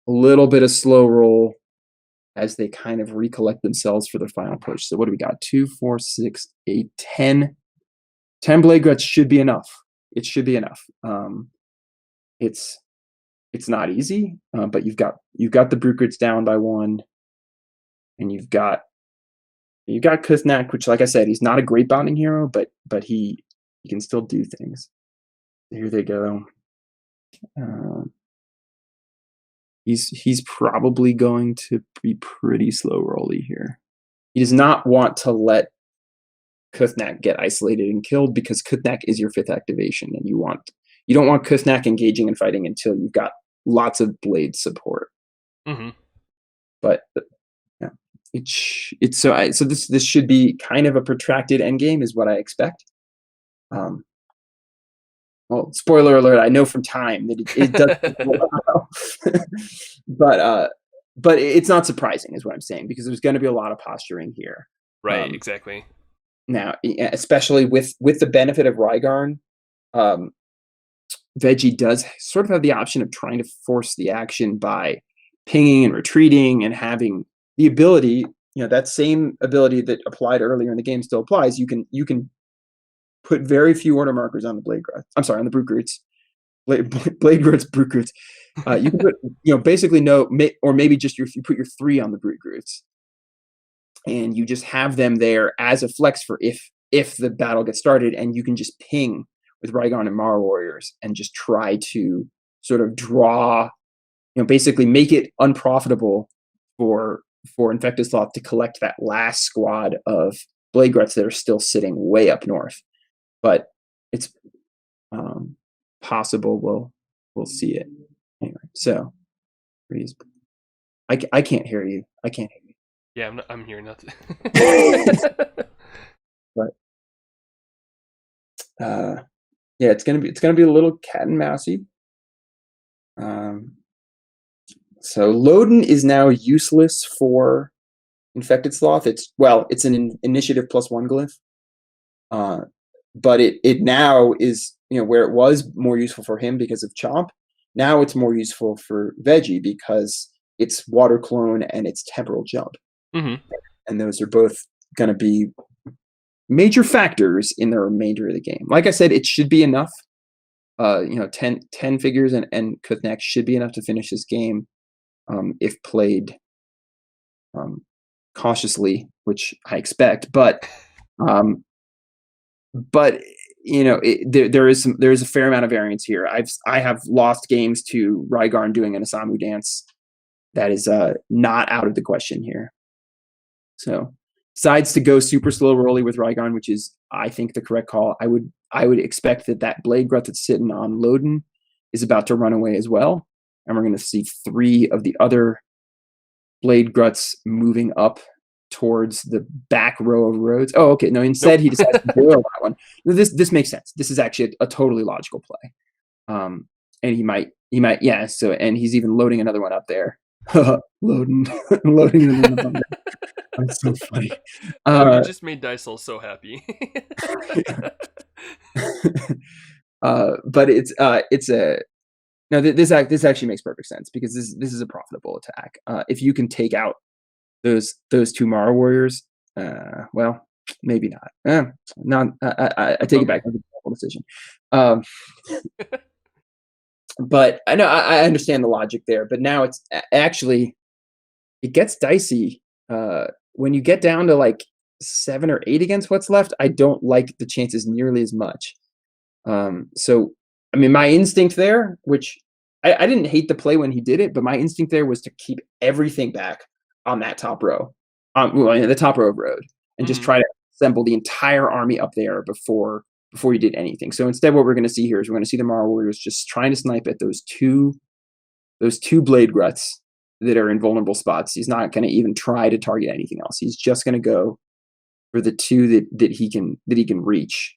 a little bit of slow roll as they kind of recollect themselves for their final push. So what do we got? 2, 4, 6, 8, 10. 10 Blade Guts should be enough. It should be enough. It's not easy, but you've got the Brute down by 1, and you've got Kuthnak, which, like I said, he's not a great bounding hero, but he can still do things. Here they go. He's probably going to be pretty slow rolly here. He does not want to let Kuthnak get isolated and killed because Kuthnak is your 5th activation, and you don't want Kuthnak engaging and fighting until you've got lots of blade support. Mm-hmm. But yeah, it's so this should be kind of a protracted endgame, is what I expect. Well, spoiler alert! I know from time that it does, but it's not surprising, is what I'm saying, because there's going to be a lot of posturing here. Right, exactly. Now, especially with the benefit of Rygarn, Veggie does sort of have the option of trying to force the action by pinging and retreating and having the ability, that same ability that applied earlier in the game still applies. You can put very few order markers on the on the Brute Blade Groots, Brute Groots. You can put, basically or maybe just you put your 3 on the Brute Groots, and you just have them there as a flex for if the battle gets started, and you can just ping with Rygarn and Mar Warriors and just try to sort of draw, basically make it unprofitable for infectedsloth to collect that last squad of Blade Gruts that are still sitting way up north. But it's possible we'll see it anyway. So I can't hear you. I can't hear you. Yeah, I'm hearing nothing. But yeah, it's gonna be a little cat and mousey. So Loden is now useless for infectedsloth. It's an initiative +1 glyph. But it now is, where it was more useful for him because of Chomp. Now it's more useful for Veggie because it's water clone and it's temporal jump. Mm-hmm. And those are both going to be major factors in the remainder of the game. Like I said, it should be enough. 10 figures and Kuthnak should be enough to finish this game if played cautiously, which I expect. But there is a fair amount of variance here. I have lost games to Rygarn doing an Osamu dance. That is not out of the question here. So decides to go super slow rolly with Rygarn, which is, I think, the correct call. I would expect that Blade Grut that's sitting on Loden is about to run away as well, and we're going to see 3 of the other Blade Gruts moving up towards the back row of roads. Oh, okay. No, instead he decides to boil that one. This makes sense. This is actually a totally logical play. And he might, yeah. So, and he's even loading another one up there. loading another one. That's so funny. You just made Dysel so happy. But this actually makes perfect sense because this is a profitable attack. If you can take out those 2 Mara warriors, well, maybe not. I take it back. That's a terrible decision. But I know I understand the logic there. But now it's actually, it gets dicey when you get down to like 7 or 8 against what's left, I don't like the chances nearly as much. So, I mean, my instinct there, which I didn't hate the play when he did it, but my instinct there was to keep everything back on that top row, the top row of road, and just Mm-hmm. try to assemble the entire army up there before he did anything. So instead, what we're going to see here is we're going to see the Mara Warriors just trying to snipe at those two blade gruts that are in vulnerable spots. He's not going to even try to target anything else. He's just going to go for the two that he can reach,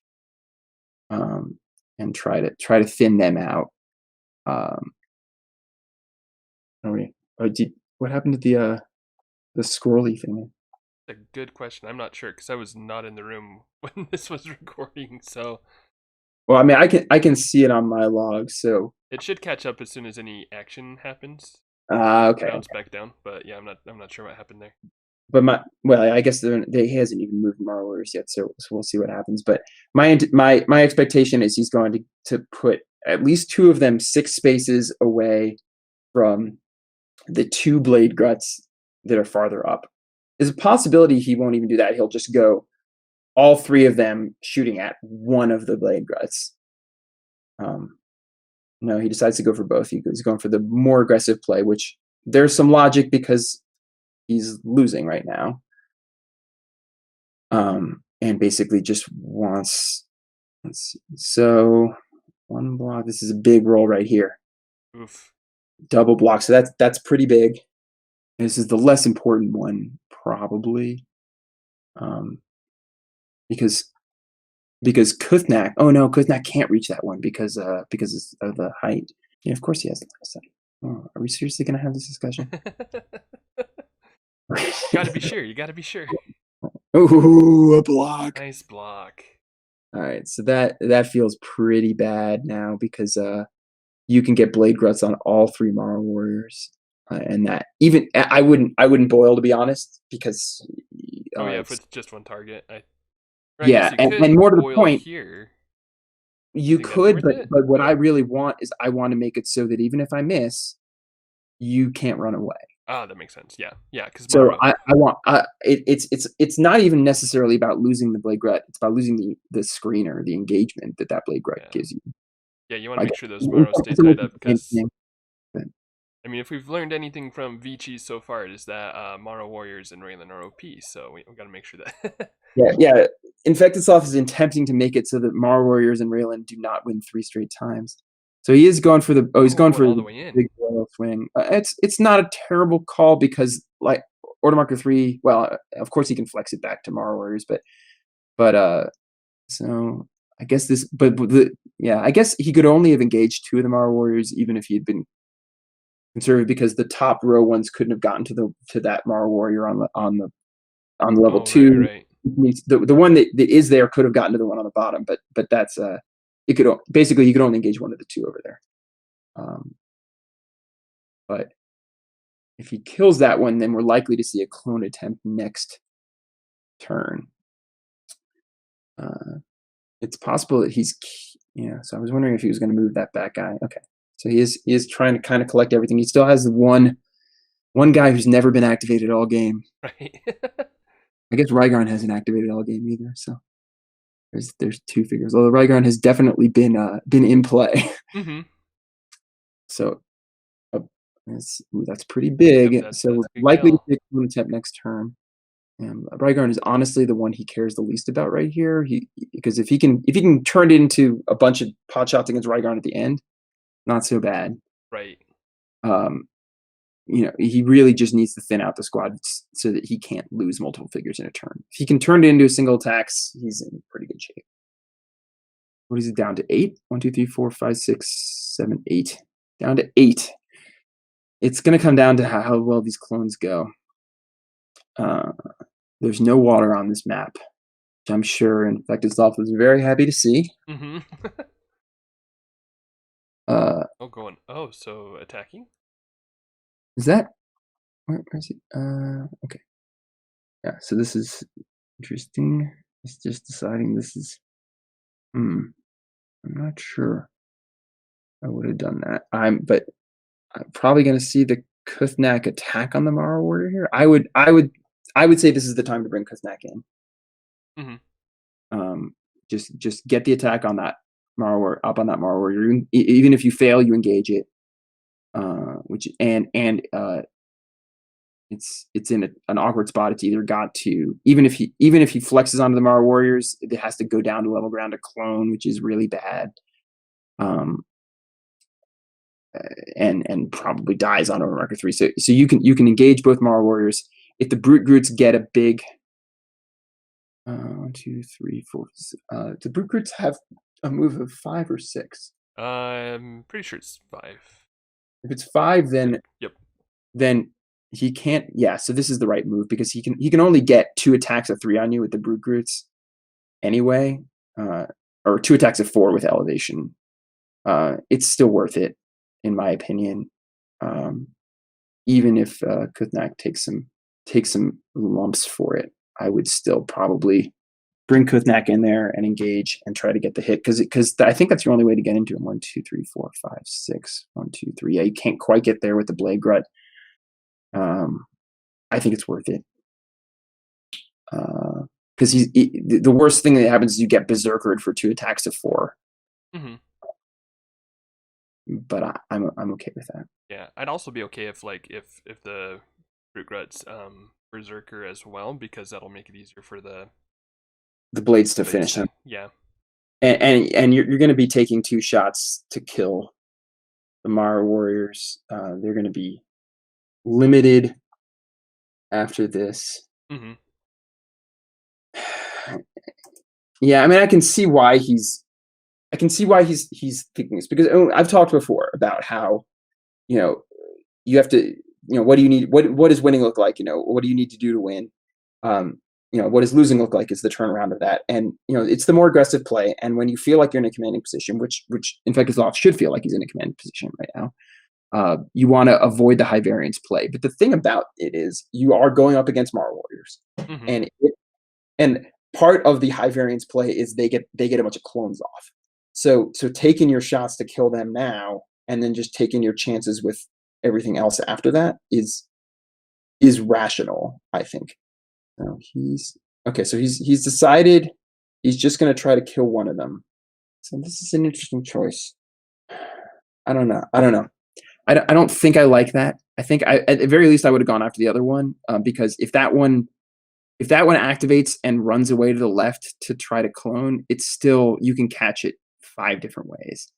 and try to thin them out. What happened to the squirrely thing? A good question. I'm not sure because I was not in the room when this was recording, so Well, I mean, I can see it on my log, so it should catch up as soon as any action happens. okay. Bounce back down, but yeah, I'm not sure what happened there. But I guess he hasn't even moved Mara Warriors yet, so we'll see what happens. But my expectation is he's going to put at least two of them 6 spaces away from the 2 blade gruts that are farther up. There's a possibility he won't even do that. He'll just go all 3 of them shooting at one of the blade gruts. No, he decides to go for both. He's going for the more aggressive play, which there's some logic because he's losing right now. And basically just wants, let's see, so 1 block. This is a big roll right here. Oof. Double block. So that's pretty big. This is the less important one, probably. Because Kuthnak. Oh no, Kuthnak can't reach that one because of the height. Yeah, of course he has the last side. Oh, are we seriously gonna have this discussion? Gotta be sure. You gotta be sure. Ooh, a block. Nice block. All right, so that feels pretty bad now because you can get blade gruts on all 3 Mara Warriors, and that even I wouldn't boil, to be honest, because Oh yeah, with just one target. Yeah, and more to the point, here. you could, but what I really want is I want to make it so that even if I miss, you can't run away. Ah, that makes sense. Yeah, yeah. Because So I want it's not even necessarily about losing the blade grut. It's about losing the screener, the engagement that blade grut gives you. Yeah, you want to make sure those Maro stay tied up because I mean, if we've learned anything from VCheese so far, it is that Maro Warriors and Raylan are OP, so we got to make sure that. yeah. infectedsloth is attempting to make it so that Mara Warriors and Raylan do not win 3 straight times. So he is going for the he's going for all the way in. Big royal swing. It's not a terrible call because like Order Marker 3, well, of course he can flex it back to Mara Warriors, but so I guess I guess he could only have engaged 2 of the Mara Warriors even if he had been conservative, because the top row ones couldn't have gotten to that Mara Warrior on the level 2. Right. The one that is there could have gotten to the one on the bottom, but that's you could only engage 1 of the 2 over there. But if he kills that one, then we're likely to see a clone attempt next turn. It's possible that so I was wondering if he was going to move that back guy. Okay, so he is trying to kind of collect everything. He still has one guy who's never been activated all game. Right. I guess Rygarn hasn't activated all game either, so there's 2 figures. Although Rygarn has definitely been in play. Mm-hmm. So that's pretty big. Yep, so that's we're likely to take one attempt next turn. Rygarn is honestly the one he cares the least about right here. Because if he can turn it into a bunch of pot shots against Rygarn at the end, not so bad. Right. He really just needs to thin out the squad so that he can't lose multiple figures in a turn. If he can turn it into a single attacks, he's in pretty good shape. What is it down to? 8? 1, 2, 3, 4, 5, 6, 7, 8. Down to 8. It's going to come down to how well these clones go. There's no water on this map, which I'm sure infectedsloth was very happy to see. Mm-hmm. So attacking? Is that where is it? Okay. Yeah, so this is interesting. It's just deciding this is I'm not sure I would have done that. But I'm probably gonna see the Kuthnak attack on the Mara Warrior here. I would say this is the time to bring Kuthnak in. Hmm. Just get the attack on that Mara up on that Mara warrior. Even if you fail, you engage it. Which it's in an awkward spot. It's either got to even if he flexes onto the Mara warriors, it has to go down to level ground to clone, which is really bad. And probably dies on Overmarker 3. So you can engage both Mara warriors. If the Brute Groots get a big 1, 2, 3, 4. The Brute Groots have a move of 5 or 6. I'm pretty sure it's 5. If it's 5, Yep. then he can't. Yeah, so this is the right move because he can only get 2 attacks of 3 on you with the Brute Groots anyway, or 2 attacks of 4 with elevation. It's still worth it, in my opinion. Even if Kuthnak takes some lumps for it, I would still probably bring Kuthnak in there and engage and try to get the hit because I think that's your only way to get into him. 1, 2, 3, 4, 5, 6. 1, 2, 3. Yeah, you can't quite get there with the Blade Grut. I think it's worth it because the worst thing that happens is you get Berserkered for 2 attacks of 4. Mm-hmm. But I'm okay with that. Yeah, I'd also be okay if the Brute Grut's Berserker as well, because that'll make it easier for the blades to finish him. Yeah. And you're going to be taking 2 shots to kill the Mara warriors. They're going to be limited after this. Mm-hmm. Yeah, I mean, I can see why he's thinking this because I've talked before about how you have to what do you need, what does winning look like, what do you need to do to win, what does losing look like is the turnaround of that, and it's the more aggressive play, and when you feel like you're in a commanding position, which infectedsloth should feel like he's in a commanding position right now, you want to avoid the high variance play. But the thing about it is you are going up against Mara warriors, Mm-hmm. and part of the high variance play is they get a bunch of clones off. So taking your shots to kill them now and then just taking your chances with everything else after that is rational, I think. So he's decided he's just going to try to kill one of them. So this is an interesting choice. I don't know. I don't think I like that. I think at the very least I would have gone after the other one, because if that one activates and runs away to the left to try to clone, it's still, you can catch it 5 different ways.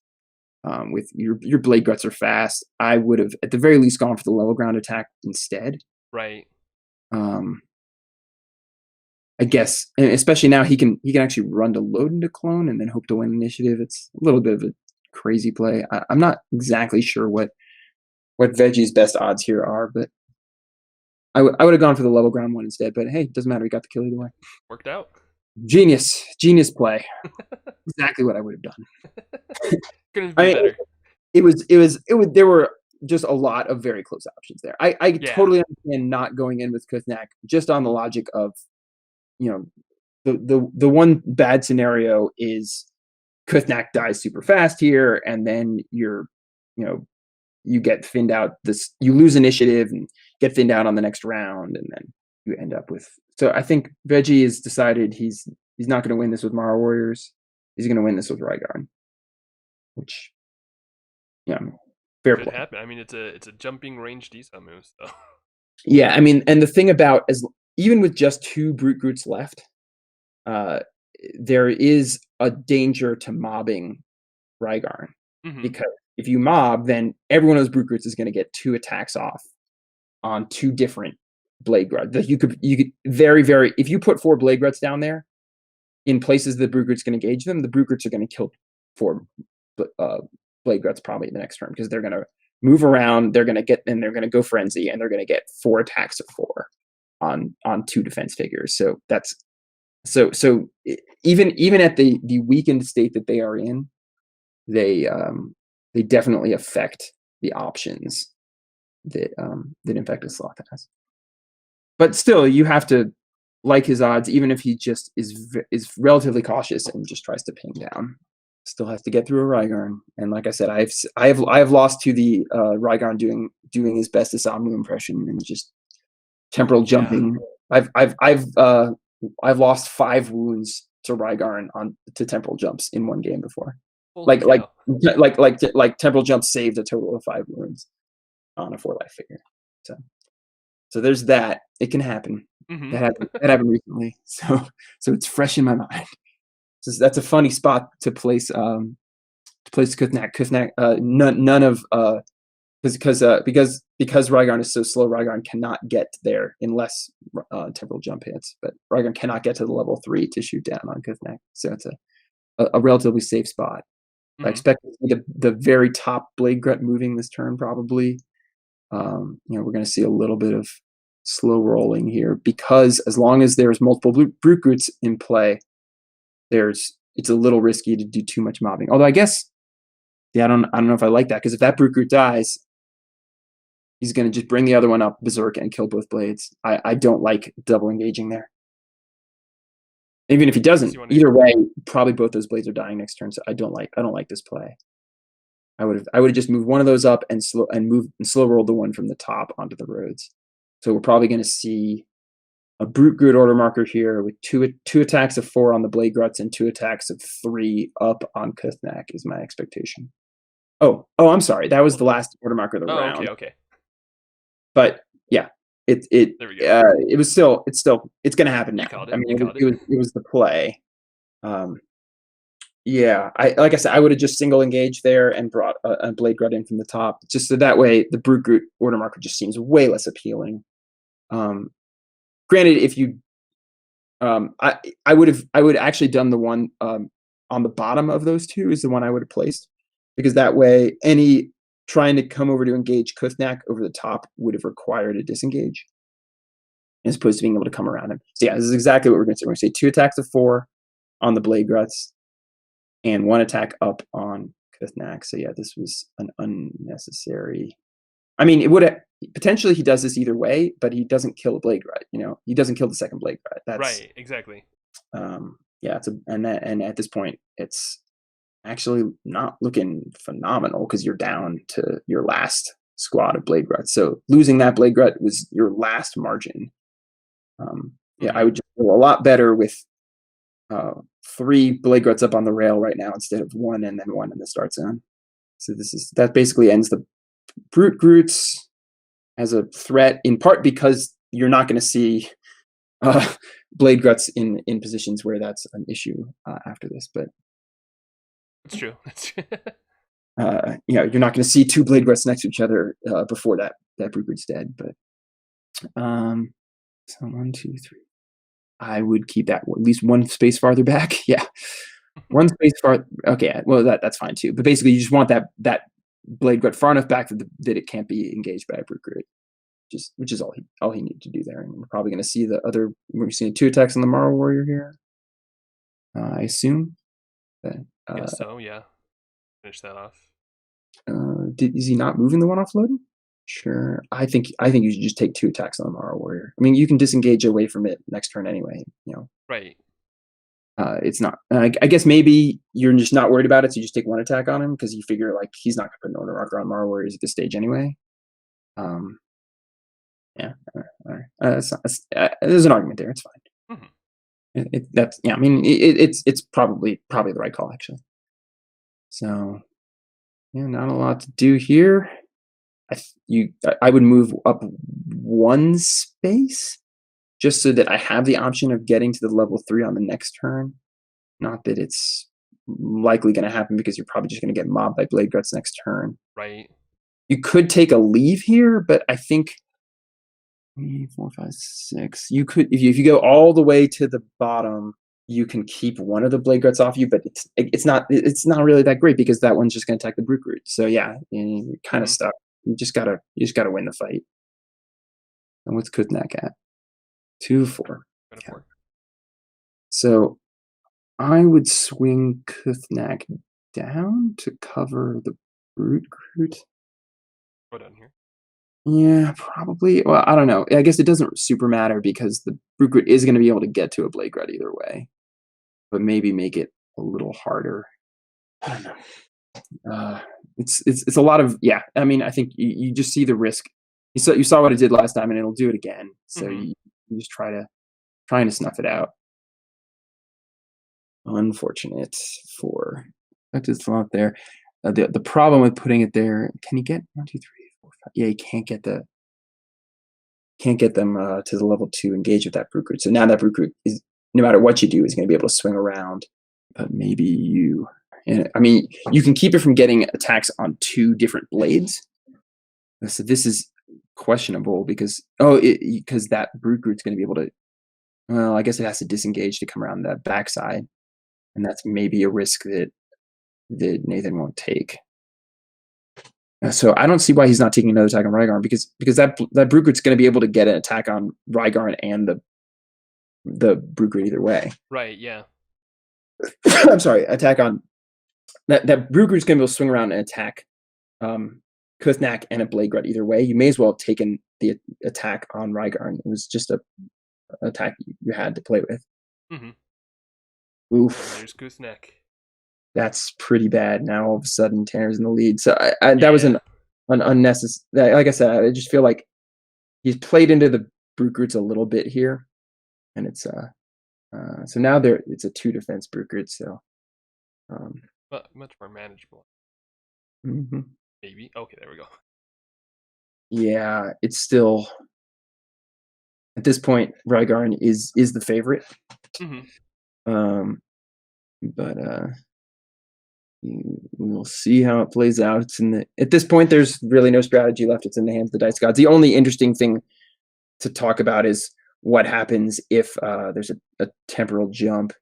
With your Blade Gruts are fast. I would have at the very least gone for the level ground attack instead. Right. I guess, and especially now he can actually run to load into clone and then hope to win initiative. It's a little bit of a crazy play. I'm not exactly sure what Veggie's best odds here are, but I would have gone for the level ground one instead. But hey, it doesn't matter. He got the kill either way. Worked out. Genius play. Exactly what I would have done. Couldn't be better. It was. There were just a lot of very close options there. I totally understand not going in with Kuthnak just on the logic of, the one bad scenario is Kuthnak dies super fast here, and then you get thinned out. You lose initiative and get thinned out on the next round, and then you end up with. So I think Veggie has decided he's not going to win this with Mara warriors. He's going to win this with Rygarn, which, fair play. Happen. I mean, it's a jumping range decent move. So. Yeah, I mean, and the thing about even with just 2 Brute Groots left, there is a danger to mobbing Rygarn, because if you mob, then every one of those Brute Groots is going to get 2 attacks off on 2 different Blade Gruts. You could very, very, if you put 4 Blade Gruts down there in places the Brute Groots can engage them, the Brute Groots are going to kill 4 Blade Gruts probably in the next turn, because they're going to move around, they're going to go frenzy, and they're going to get 4 attacks of 4 on 2 defense figures. So that's so even at the weakened state that they are in, they definitely affect the options that infectedsloth has. But still, you have to like his odds, even if he just is relatively cautious and just tries to ping down. Still has to get through a Rygarn, and like I said, I have lost to the Rygarn doing his best Isamu impression and just temporal jumping. I've I've lost 5 wounds to Rygarn to temporal jumps in one game before. Holy cow. Like temporal jumps saved a total of 5 wounds on a 4-life figure. So there's that. It can happen. Mm-hmm. That happened recently. So it's fresh in my mind. So that's a funny spot to place Kuthnak. Kuthnak, none of because Rygarn is so slow, Rygarn cannot get there unless temporal jump hits. But Rygarn cannot get to the level 3 to shoot down on Kuthnak, so it's a relatively safe spot. I expect the very top Blade Grunt moving this turn probably. We're going to see a little bit of slow rolling here because as long as there's multiple Brute Groots in play, it's a little risky to do too much mobbing. Although I guess, I don't know if I like that because if that Brute Groot dies, he's going to just bring the other one up berserk and kill both blades. I don't like double engaging there. Even if he doesn't, either way, probably both those blades are dying next turn. So I don't like this play. I would have just moved one of those up and slow rolled the one from the top onto the roads. So we're probably going to see a Brute Groot order marker here with two attacks of 4 on the Blade Gruts and 2 attacks of 3 up on Kuthnak is my expectation. Oh, I'm sorry. That was the last order marker of the round. Okay. But yeah, there we go. It's going to happen now. I mean, it was the play. Like I said, I would have just single engaged there and brought a Blade Grunt in from the top, just so that way the Brute Groot order marker just seems way less appealing. Granted, if you, I would actually done the one on the bottom of those two is the one I would have placed, because that way any trying to come over to engage Kuthnak over the top would have required a disengage, as opposed to being able to come around him. So yeah, this is exactly what we're going to say. We're going to say 2 attacks of 4 on the Blade Gruts and 1 attack up on Kuthnak. So yeah, this was an unnecessary. I mean, it would have potentially he does this either way, but he doesn't kill a Blade Grut. He doesn't kill the second Blade Grut. That's right, exactly. And at this point, it's actually not looking phenomenal because you're down to your last squad of Blade Gruts. So losing that Blade Grut was your last margin. I would just feel a lot better with 3 Blade Gruts up on the rail right now instead of 1 and then 1 in the start zone. So that basically ends the Brute Groots as a threat, in part because you're not going to see Blade Gruts in positions where that's an issue after this. But that's true. you're not going to see 2 Blade Gruts next to each other before that Brute Groot's dead. But so 1, 2, 3. I would keep that at least 1 space farther back. Yeah, 1 space farther. Okay, well that's fine too. But basically, you just want that Blade Grut far enough back that it can't be engaged by a Brute Groot, which is all he needed to do there. And we're probably going to see we're seeing 2 attacks on the Morrow Warrior here. I assume. I guess so. Yeah. Finish that off. Is he not moving the one offloading? Sure. I think you should just take 2 attacks on the Morrow Warrior. I mean, you can disengage away from it next turn anyway. Right. It's not. I guess maybe you're just not worried about it, so you just take 1 attack on him because you figure like he's not going to put an order marker on Morrow Warriors at this stage anyway. Yeah. All right. There's an argument there. It's fine. Mm-hmm. It's probably the right call actually. So yeah, not a lot to do here. I would move up 1 space just so that I have the option of getting to the level 3 on the next turn. Not that it's likely going to happen because you're probably just going to get mobbed by Blade Gruts next turn. Right. You could take a leave here, but I think 3, 4, 5, 6. You could if you go all the way to the bottom, you can keep one of the Blade Gruts off you, but it's not really that great because that one's just going to attack the Brute Groot. So yeah, you're kind of stuck. You just gotta win the fight. And what's Kuthnak at? 2, 4. Yeah. So I would swing Kuthnak down to cover the Brute Groot. Go down here. Yeah, probably. Well, I don't know. I guess it doesn't super matter because the Brute Groot is going to be able to get to a Blade Grut either way. But maybe make it a little harder. I don't know. It's a lot of I mean, I think you just see the risk. You saw what it did last time, and it'll do it again. So you just try to trying to snuff it out. Unfortunate for infectedsloth there. The problem with putting it there, can you get 1, 2, 3, 4, 5? Yeah, you can't get them to the level 2 engage with that Brookroot. So now that Brookroot is, no matter what you do, is going to be able to swing around. But maybe you, and I mean, you can keep it from getting attacks on 2 different blades. So this is questionable because because that Brookroot's going to be able to. Well, I guess it has to disengage to come around the backside, and that's maybe a risk that Nathan won't take. So I don't see why he's not taking another attack on Rygarn because that Brookroot's going to be able to get an attack on Rygarn and the Brookroot either way. Right. Yeah. I'm sorry. Attack on that Brookroot's going to be able to swing around and attack Kuthnak and a Blade Grunt either way. You may as well have taken the attack on Rygarn. It was just an attack you had to play with. Mm-hmm. Oof. There's Kuthnak. That's pretty bad. Now all of a sudden Tanner's in the lead. So that was an unnecessary. Like I said, I just feel like he's played into the Brookroots a little bit here, and it's so now it's a 2 defense Brookroot. So but much more manageable. Mm-hmm. Maybe. Okay, there we go. Yeah, it's still at this point Rygarn is the favorite. Mm-hmm. But we'll see how it plays out. It's at this point there's really no strategy left. It's in the hands of the dice gods. The only interesting thing to talk about is what happens if there's a temporal jump.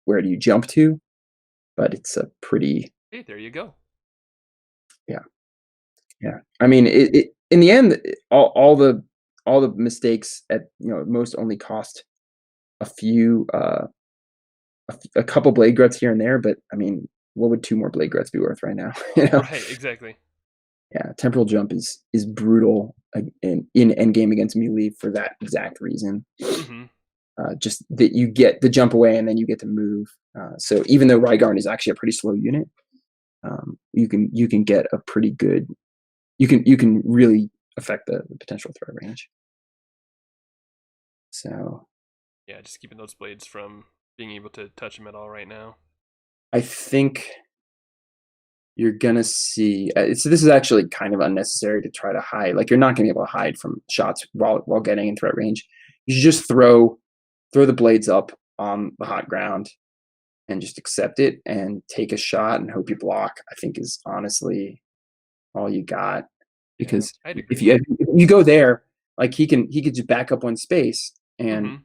Where do you jump to? But it's a pretty. Hey, there you go. Yeah. I mean, it in the end, all the mistakes at most only cost a few a couple Blade Gruts here and there. But I mean, what would 2 more Blade Gruts be worth right now? Right. Exactly. Yeah, temporal jump is brutal in endgame against melee for that exact reason. Mm-hmm. Just that you get the jump away and then you get to move. So even though Rygarn is actually a pretty slow unit, you can get a pretty good. You can really affect the potential threat range. So yeah, just keeping those blades from being able to touch him at all right now. I think you're gonna see. So this is actually kind of unnecessary to try to hide. Like you're not gonna be able to hide from shots while getting in threat range. You should just throw the blades up on the hot ground and just accept it and take a shot and hope you block. I think is honestly all you got, because if you go there, like he could just back up 1 space and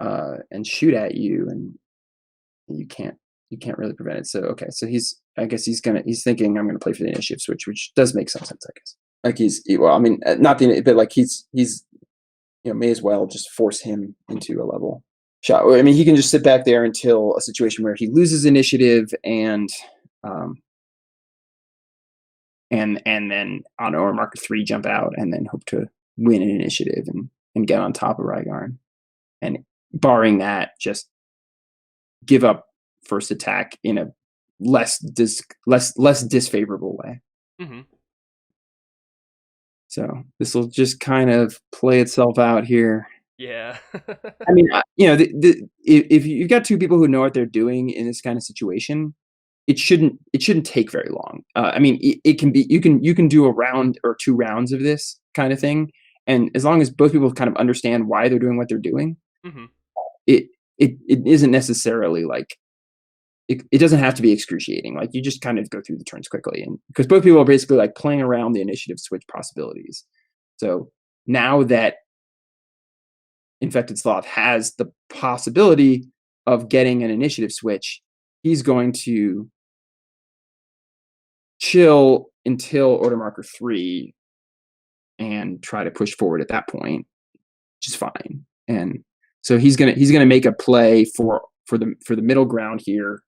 and shoot at you, and you can't really prevent it. So okay, so he's thinking I'm gonna play for the initiative switch, which does make some sense, I guess. Like well, I mean, not the, but like he's may as well just force him into a level shot. I mean, he can just sit back there until a situation where he loses initiative and then on or marker 3 jump out and then hope to win an initiative and get on top of Rygarn. And barring that, just give up first attack in a less disfavorable way. Mm-hmm. So this will just kind of play itself out here. Yeah. I mean, if you've got 2 people who know what they're doing in this kind of situation, it shouldn't take very long. I mean, it can be, you can do a round or 2 rounds of this kind of thing, and as long as both people kind of understand why they're doing what they're doing, it isn't necessarily like it doesn't have to be excruciating. Like you just kind of go through the turns quickly, and because both people are basically like playing around the initiative switch possibilities. So now that infectedsloth has the possibility of getting an initiative switch, he's going to chill until order marker 3 and try to push forward at that point, which is fine. And so he's gonna make a play for the middle ground here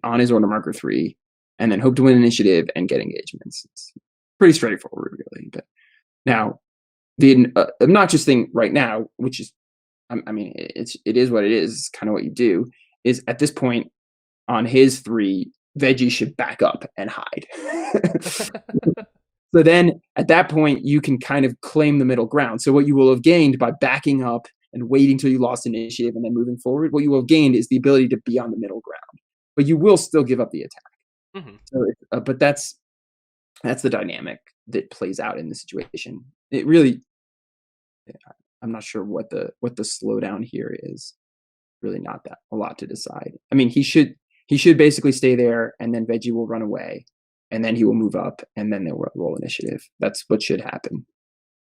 on his order marker 3, and then hope to win initiative and get engagements. It's pretty straightforward, really. But now the obnoxious thing right now, which is, I mean, it is what it is. It's kind of what you do. Is at this point on his 3, Veggie should back up and hide. So then at that point you can kind of claim the middle ground. So what you will have gained by backing up and waiting till you lost initiative and then moving forward, what you will have gained is the ability to be on the middle ground, but you will still give up the attack. Hmm. So, but that's the dynamic that plays out in the situation. It really, I'm not sure what the slowdown here is. Really not that a lot to decide. I mean, he should basically stay there, and then Veggie will run away, and then he will move up, and then they'll roll initiative. That's what should happen.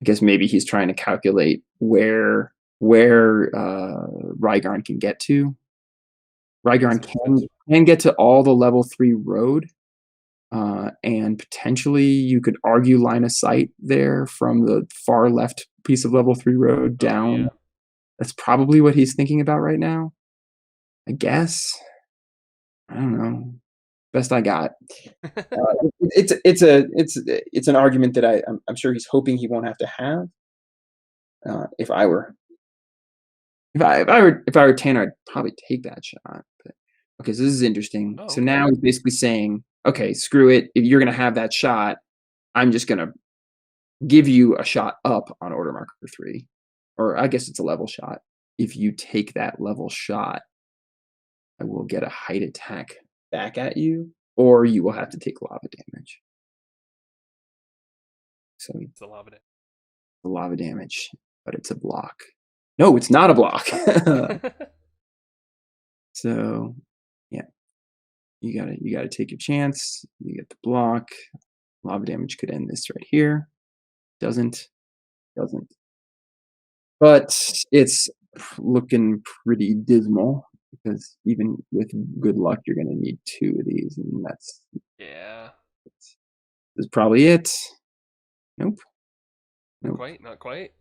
I guess maybe he's trying to calculate where Rygarn can get to. Rygarn can get to all the level 3 road, and potentially you could argue line of sight there from the far left piece of level 3 road down. Oh, yeah. That's probably what he's thinking about right now, I guess. I don't know. Best I got. It's an argument that I'm sure he's hoping he won't have to have. If I were Tanner, I'd probably take that shot. But okay, so this is interesting. Oh, So okay. now he's basically saying, okay, screw it. If you're gonna have that shot, I'm just gonna give you a shot up on order marker 3, or I guess it's a level shot. If you take that level shot, I will get a height attack back at you, or you will have to take lava damage. So It's a lava the lava damage, but it's a block. No, it's not a block. So yeah, you gotta take your chance. You get the block. Lava damage could end this right here. Doesn't. But it's looking pretty dismal, because even with good luck, you're gonna need 2 of these, and that's Yeah. is probably it. Nope. Not quite. Not quite.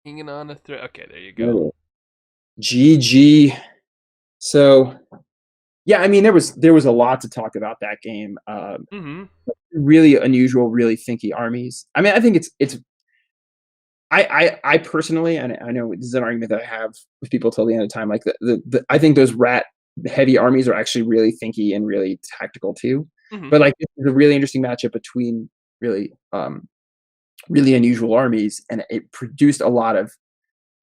Hanging on a thread. Okay, there you go. Nope. GG. So yeah, I mean there was a lot to talk about that game. Mm-hmm. Really unusual, really thinky armies. I mean, I think it's I personally, and I know this is an argument that I have with people till the end of time. Like the I think those rat heavy armies are actually really thinky and really tactical too. Mm-hmm. But like it's a really interesting matchup between really unusual armies, and it produced a lot of,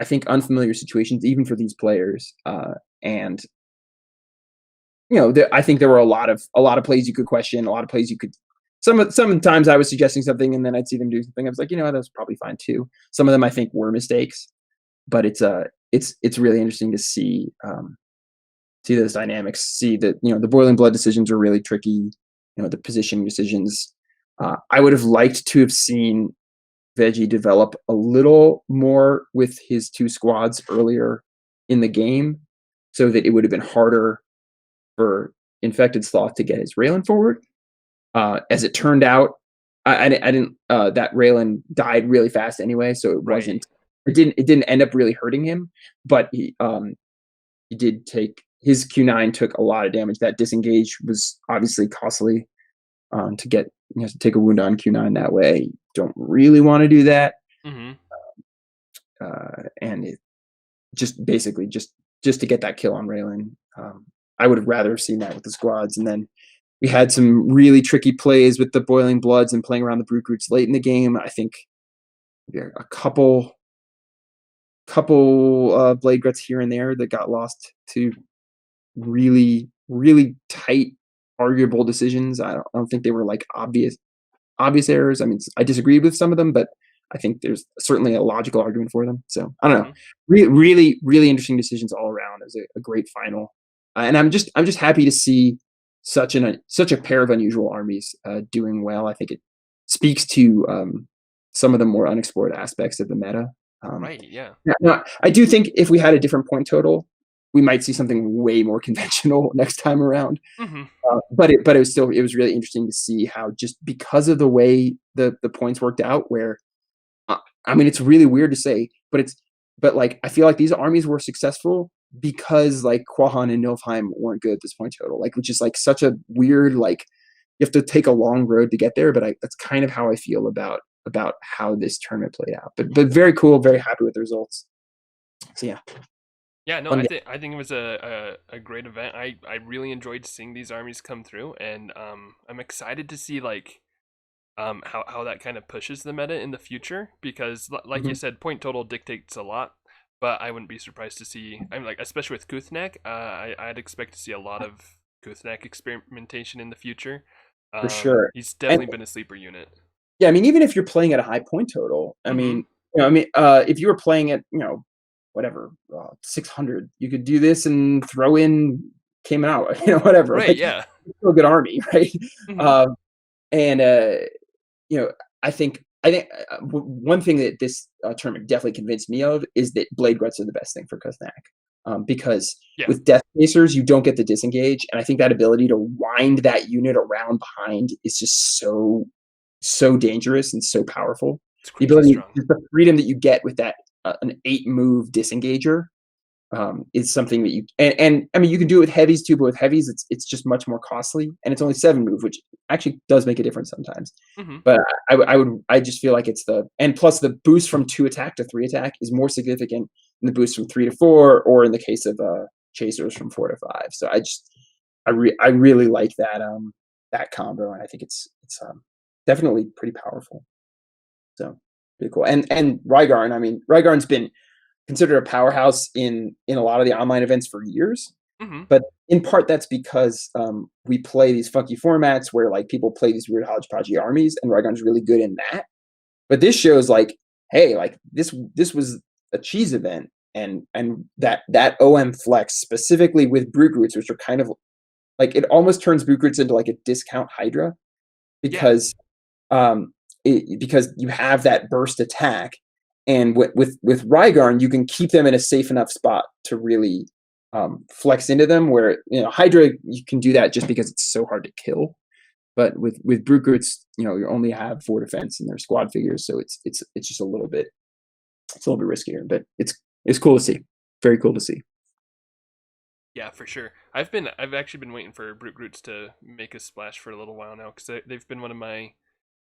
I think, unfamiliar situations even for these players. And I think there were a lot of plays you could question, a lot of plays you could. Sometimes I was suggesting something, and then I'd see them do something. I was like, that was probably fine too. Some of them I think were mistakes, but it's really interesting to see those dynamics. See that the boiling blood decisions are really tricky. The positioning decisions. I would have liked to have seen Veggie develop a little more with his 2 squads earlier in the game, so that it would have been harder for Infected Sloth to get his Raylan forward. As it turned out, I didn't. That Raylan died really fast anyway, so it wasn't. Right. It didn't end up really hurting him, but he did take his Q9 took a lot of damage. That disengage was obviously costly. To get to take a wound on Q9 that way, don't really want to do that. Mm-hmm. And it just basically just to get that kill on Raylan. I would have rather seen that with the squads, and then we had some really tricky plays with the Boiling Bloods and playing around the Brute Roots late in the game. I think a couple Blade Gruts here and there that got lost to really, really tight, arguable decisions. I don't think they were like obvious errors. I mean, I disagreed with some of them, but I think there's certainly a logical argument for them. So I don't know. Really, really interesting decisions all around. It was a great final, and I'm just happy to see such a pair of unusual armies doing well. I think it speaks to some of the more unexplored aspects of the meta. Right. Yeah. Now, I do think if we had a different point total, we might see something way more conventional next time around. Mm-hmm. But it was really interesting to see how, just because of the way the points worked out, where I mean, it's really weird to say, but like I feel like these armies were successful because like Quahan and Nilfheim weren't good at this point total, like, which is like such a weird, like, you have to take a long road to get there. But that's kind of how I feel about how this tournament played out. But very cool, very happy with the results. So yeah. Yeah, no, I think it was a great event. I really enjoyed seeing these armies come through, and I'm excited to see like how that kind of pushes the meta in the future, because like you Mhm. said, point total dictates a lot. But I wouldn't be surprised to see. I'm like, especially with Kuthnak, I'd expect to see a lot of Kuthnak experimentation in the future. For sure. He's And definitely been a sleeper unit. yeah, I mean, even if you're playing at a high point total, I Mm-hmm. mean, if you were playing at, whatever, 600, you could do this and throw in came out, whatever. Right. Like, Yeah. it's still a good army, right? Mm-hmm. Um, and you know, I think one thing that this tournament definitely convinced me of is that blade grunts are the best thing for Kuthnak, because Yeah. with death chasers you don't get the disengage, and I think that ability to wind that unit around behind is just so dangerous and so powerful. It's The crazy ability, strong. the freedom that you get with that an 8 move disengager is something that and I mean you can do it with heavies too, but with heavies it's just much more costly, and it's only 7 move, which actually does make a difference sometimes. Mm-hmm. But I just feel like it's and plus the boost from 2 attack to 3 attack is more significant than the boost from 3 to 4, or in the case of chasers from 4 to 5. So I really like that combo, and I think it's definitely pretty powerful. So pretty cool. And Rygarn, I mean, Rygarn's been considered a powerhouse in a lot of the online events for years. Mm-hmm. But in part, that's because we play these funky formats where like people play these weird hodgepodgey armies, and Rygarn's really good in that. But this shows like, hey, like this was a cheese event, and that OM flex specifically with Brute Roots, which are kind of like it almost turns Brute Roots into like a discount Hydra, Yeah. because because you have that burst attack, and with Rygarn, you can keep them in a safe enough spot to really flex into them. Where Hydra, you can do that just because it's so hard to kill. But with Brute Groots, you only have 4 defense and they're squad figures, so it's just a little bit riskier. But it's cool to see, very cool to see. Yeah, for sure. I've actually been waiting for Brute Roots to make a splash for a little while now, because they've been one of my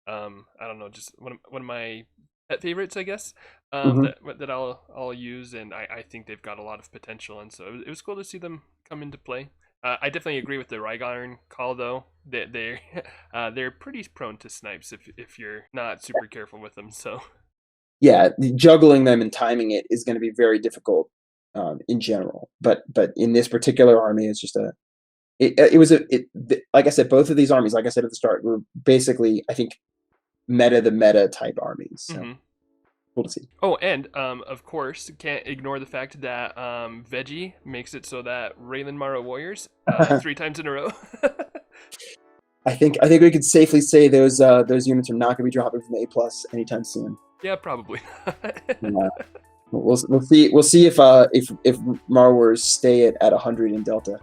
I don't know, just one of my pet favorites, I guess. Mm-hmm. That I'll use, and I think they've got a lot of potential, and so it was cool to see them come into play. I definitely agree with the Rygarn call, though. That they're pretty prone to snipes if you're not super careful with them. So Yeah, juggling them and timing it is going to be very difficult in general. But in this particular army, it's just like I said, both of these armies, like I said at the start, were basically, I think, the meta type armies. So hmm cool to see. Oh, and of course, can't ignore the fact that Veggie makes it so that Raylan Mara Warriors 3 times in a row. I think we could safely say those units are not going to be dropping from the A+ anytime soon. Yeah, probably. We'll see if Marwars stay at 100 in Delta.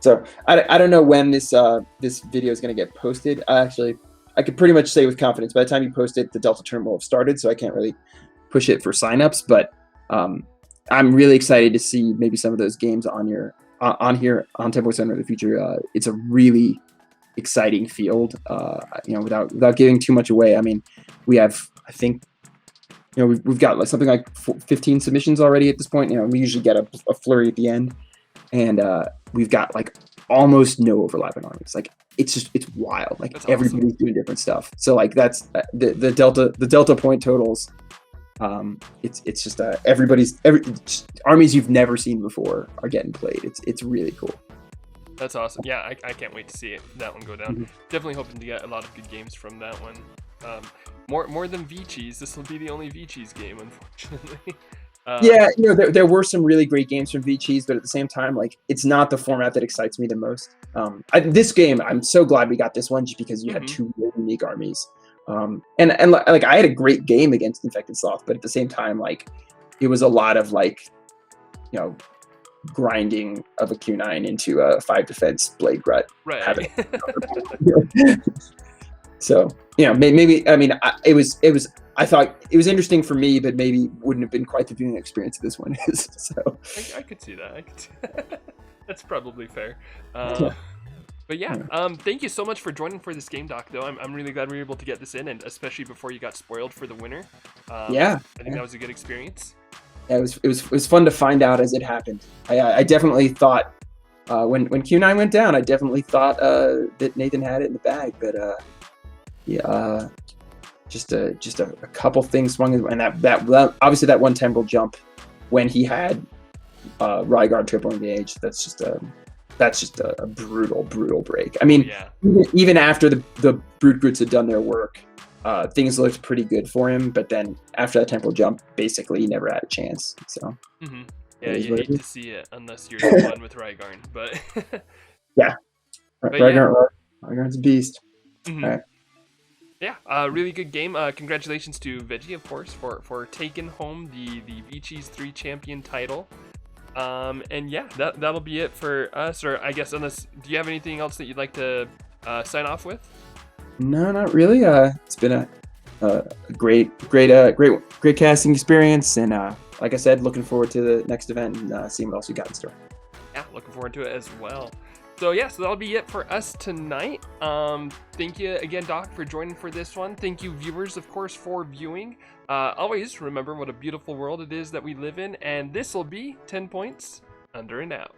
So I don't know when this video is going to get posted. Actually, I could pretty much say with confidence by the time you post it, the Delta tournament will have started. So I can't really push it for signups, but I'm really excited to see maybe some of those games on here on 10 Center in the future. It's a really exciting field. Without giving too much away. I mean, we have, I think, we've got like something like 15 submissions already at this point. We usually get a flurry at the end, and we've got like almost no overlap in armies. Like it's wild. Like That's everybody's awesome. doing different stuff. So like that's the Delta point totals. It's just every armies you've never seen before are getting played. It's really cool. That's awesome. Yeah, I can't wait to see that one go down. Mm-hmm. Definitely hoping to get a lot of good games from that one. More than VCheese. This will be the only VCheese game, unfortunately. Yeah, there were some really great games from VCheese, but at the same time, like it's not the format that excites me the most. This game, I'm so glad we got this one just because you had 2 really unique armies. And like I had a great game against infectedsloth, but at the same time, like it was a lot of like, grinding of a Q9 into a 5 defense blade grut. Right. So maybe I mean I thought it was interesting for me, but maybe wouldn't have been quite the viewing experience this one is. So I could see that. That's probably fair. Yeah. But yeah, thank you so much for joining for this game, Doc. Though I'm really glad we were able to get this in, and especially before you got spoiled for the winner. Yeah, I think that was a good experience. Yeah, it was fun to find out as it happened. I definitely thought when Q9 went down, I definitely thought that Nathan had it in the bag, but Yeah, just a couple things swung, and that obviously that one temporal jump when he had Ryguard triple engage. That's just a brutal break. I mean, yeah. even after the Brute Brutes had done their work, things looked pretty good for him. But then after that temporal jump, basically he never had a chance. So Yeah, it is you what it hate to is. see it unless you're the one with Rygarn, but Yeah, but yeah. Ryguard's a beast. Mhm. All right. Yeah, really good game. Congratulations to Veggie, of course, for taking home the VCheese 3 champion title. And yeah, that'll be it for us. Or I guess, unless, do you have anything else that you'd like to sign off with? No, not really. It's been a great casting experience, and like I said, looking forward to the next event and seeing what else we got in store. Yeah, looking forward to it as well. So yeah, so that'll be it for us tonight. Thank you again, Doc, for joining for this one. Thank you, viewers, of course, for viewing. Always remember what a beautiful world it is that we live in, and this will be 10 points under and out.